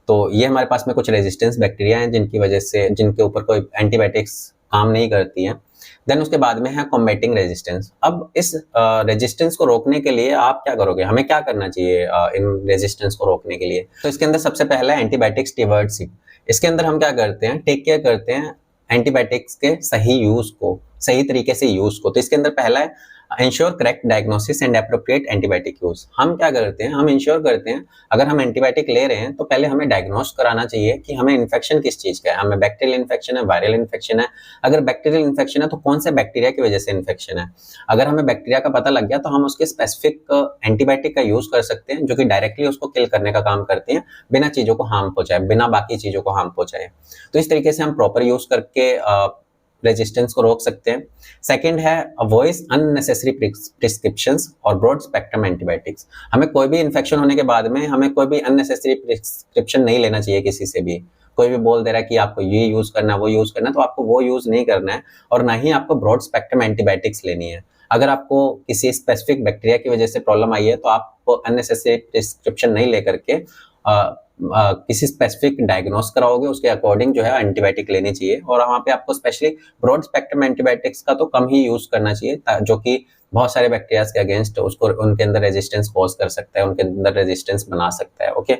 तो ये हमारे पास में कुछ रेजिस्टेंस बैक्टीरिया हैं जिनकी वजह से, जिनके ऊपर कोई एंटीबायोटिक्स काम नहीं करती हैं। देन उसके बाद में है कॉम्बैटिंग रेजिस्टेंस। अब इस रेजिस्टेंस को रोकने के लिए आप क्या करोगे, हमें क्या करना चाहिए इन रेजिस्टेंस को रोकने के लिए? तो इसके अंदर सबसे पहला है एंटीबायोटिक स्टीवर्डशिप। इसके अंदर हम क्या करते हैं, टेक केयर करते हैं एंटीबायोटिक्स के सही यूज को, सही तरीके से यूज को। तो इसके अंदर पहला है ensure correct diagnosis and appropriate antibiotic use. हम क्या करते हैं, हम इंश्योर करते हैं अगर हम एंटीबायोटिक ले रहे हैं तो पहले हमें डायग्नोस कराना चाहिए कि हमें इन्फेक्शन किस चीज का है, हमें बैक्टीरियल इन्फेक्शन है, वायरल इन्फेक्शन है। अगर बैक्टीरियल इन्फेक्शन है तो कौन से बैक्टीरिया की वजह से इन्फेक्शन है। अगर हमें बैक्टीरिया का पता लग गया तो हम उसके स्पेसिफिक एंटीबायोटिक का यूज कर सकते हैं जो कि डायरेक्टली उसको किल करने का काम करते हैं, बिना चीजों को हार्म पहुंचाए, बिना बाकी चीजों को हार्म पहुंचाए। तो इस तरीके से हम प्रॉपर यूज करके रेजिस्टेंस को रोक सकते हैं। सेकंड है अवॉइड अननेसेसरी प्रिस्क्रिप्शंस और ब्रॉड स्पेक्ट्रम एंटीबायोटिक्स। हमें कोई भी इन्फेक्शन होने के बाद में हमें कोई भी अननेसेसरी प्रिस्क्रिप्शन नहीं लेना चाहिए किसी से भी। कोई भी बोल दे रहा है कि आपको ये यूज करना है, वो यूज करना है, तो आपको वो यूज नहीं करना है, और ना ही आपको ब्रॉड स्पेक्ट्रम एंटीबायोटिक्स लेनी है। अगर आपको किसी स्पेसिफिक बैक्टीरिया की वजह से प्रॉब्लम आई है तो आप अननेसेसरी प्रिस्क्रिप्शन नहीं लेकर के किसी स्पेसिफिक डायग्नोस कराओगे, उसके अकॉर्डिंग जो है एंटीबायोटिक लेनी चाहिए। और वहाँ पे आपको स्पेशली ब्रॉड स्पेक्ट्रम एंटीबायोटिक्स का तो कम ही यूज करना चाहिए, जो कि बहुत सारे बैक्टीरियाज के अगेंस्ट उसको, उनके अंदर रेजिस्टेंस कॉज कर सकता है, उनके अंदर रेजिस्टेंस बना सकता है। ओके,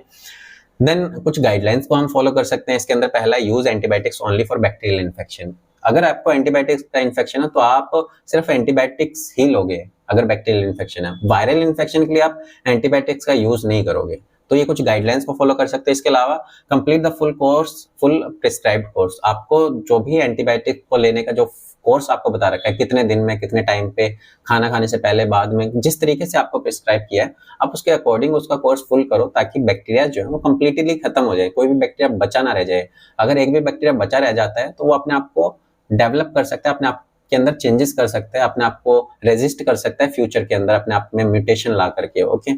देन कुछ गाइडलाइंस को हम फॉलो कर सकते हैं। इसके अंदर पहला, use antibiotics only for bacterial infection. अगर आपको एंटीबायोटिक्स का इन्फेक्शन है तो आप सिर्फ एंटीबायोटिक्स ही लोगे अगर बैक्टीरियल इन्फेक्शन है। वायरल इन्फेक्शन के लिए आप एंटीबायोटिक्स का यूज नहीं करोगे। तो ये कुछ गाइडलाइंस को फॉलो कर सकते हैं। इसके अलावा complete the full course, full prescribed course. आपको जो भी एंटीबायोटिक को लेने का जो कोर्स आपको बता रखा है, कितने दिन में, कितने टाइम पे, खाना खाने से पहले, बाद में, जिस तरीके से आपको प्रिस्क्राइब किया है आप उसके अकॉर्डिंग उसका कोर्स फुल करो, ताकि बैक्टीरिया जो है वो कंप्लीटली खत्म हो जाए, कोई भी बैक्टीरिया बचा ना रह जाए। अगर एक भी बैक्टीरिया बचा रह जाता है तो वो अपने आप को डेवलप कर सकता है, अपने आप के अंदर चेंजेस कर सकता है, अपने आप को रेजिस्ट कर सकता है फ्यूचर के अंदर, अपने आप में म्यूटेशन ला करके। ओके,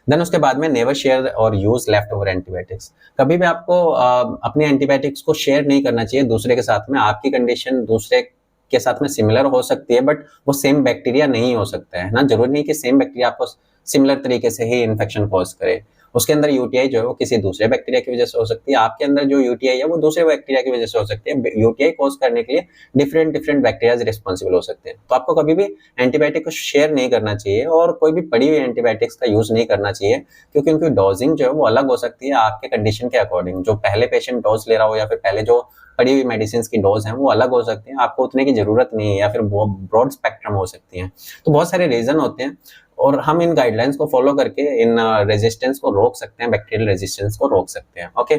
देन उसके बाद में नेवर शेयर और यूज लेफ्ट ओवर एंटीबायोटिक्स। कभी भी आपको अपने एंटीबायोटिक्स को शेयर नहीं करना चाहिए दूसरे के साथ में। आपकी कंडीशन दूसरे के साथ में सिमिलर हो सकती है, बट वो सेम बैक्टीरिया नहीं हो सकता है ना। जरूरी नहीं कि सेम बैक्टीरिया आपको सिमिलर तरीके से ही इन्फेक्शन कॉज करे। उसके अंदर यूटीआई जो है वो किसी दूसरे बैक्टीरिया की वजह से हो सकती है, आपके अंदर जो यूटीआई है वो दूसरे बैक्टीरिया की वजह से हो सकती है। यूटीआई कॉज करने के लिए डिफरेंट बैक्टीरिया रिस्पॉन्सिबल हो सकते हैं। तो आपको कभी भी एंटीबायोटिक को शेयर नहीं करना चाहिए और कोई भी पड़ी हुई एंटीबायोटिक्स का यूज नहीं करना चाहिए, क्योंकि उनकी डोजिंग जो है वो अलग हो सकती है आपके कंडीशन के अकॉर्डिंग। जो पहले पेशेंट डोज ले रहा हो या फिर पहले जो पड़ी हुई मेडिसिन की डोज है वो अलग हो सकती है, आपको उतने की जरूरत नहीं है, या फिर ब्रॉड स्पेक्ट्रम हो सकती है। तो बहुत सारे रीजन होते हैं और हम इन गाइडलाइंस को फॉलो करके इन रेजिस्टेंस को रोक सकते हैं, बैक्टीरियल रेजिस्टेंस को रोक सकते हैं। ओके,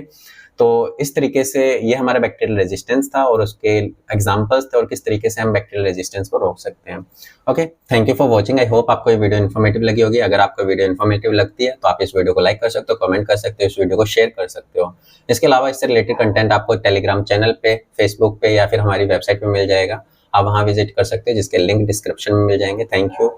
तो इस तरीके से ये हमारा बैक्टीरियल रेजिस्टेंस था और उसके एग्जांपल्स थे और किस तरीके से हम बैक्टीरियल रेजिस्टेंस को रोक सकते हैं। Okay, thank you for watching. I hope आपको ये वीडियो इन्फॉर्मेटिव लगी होगी। अगर आपको वीडियो इन्फॉर्मेटिव लगती है तो आप इस वीडियो को लाइक कर सकते हो, कमेंट कर सकते हो, इस वीडियो को शेयर कर सकते हो। इसके अलावा इससे रिलेटेड कंटेंट आपको टेलीग्राम चैनल पे, फेसबुक पे या फिर हमारी वेबसाइट पे मिल जाएगा। आप वहाँ विजिट कर सकते हैं, जिसके लिंक डिस्क्रिप्शन में मिल जाएंगे। Thank you.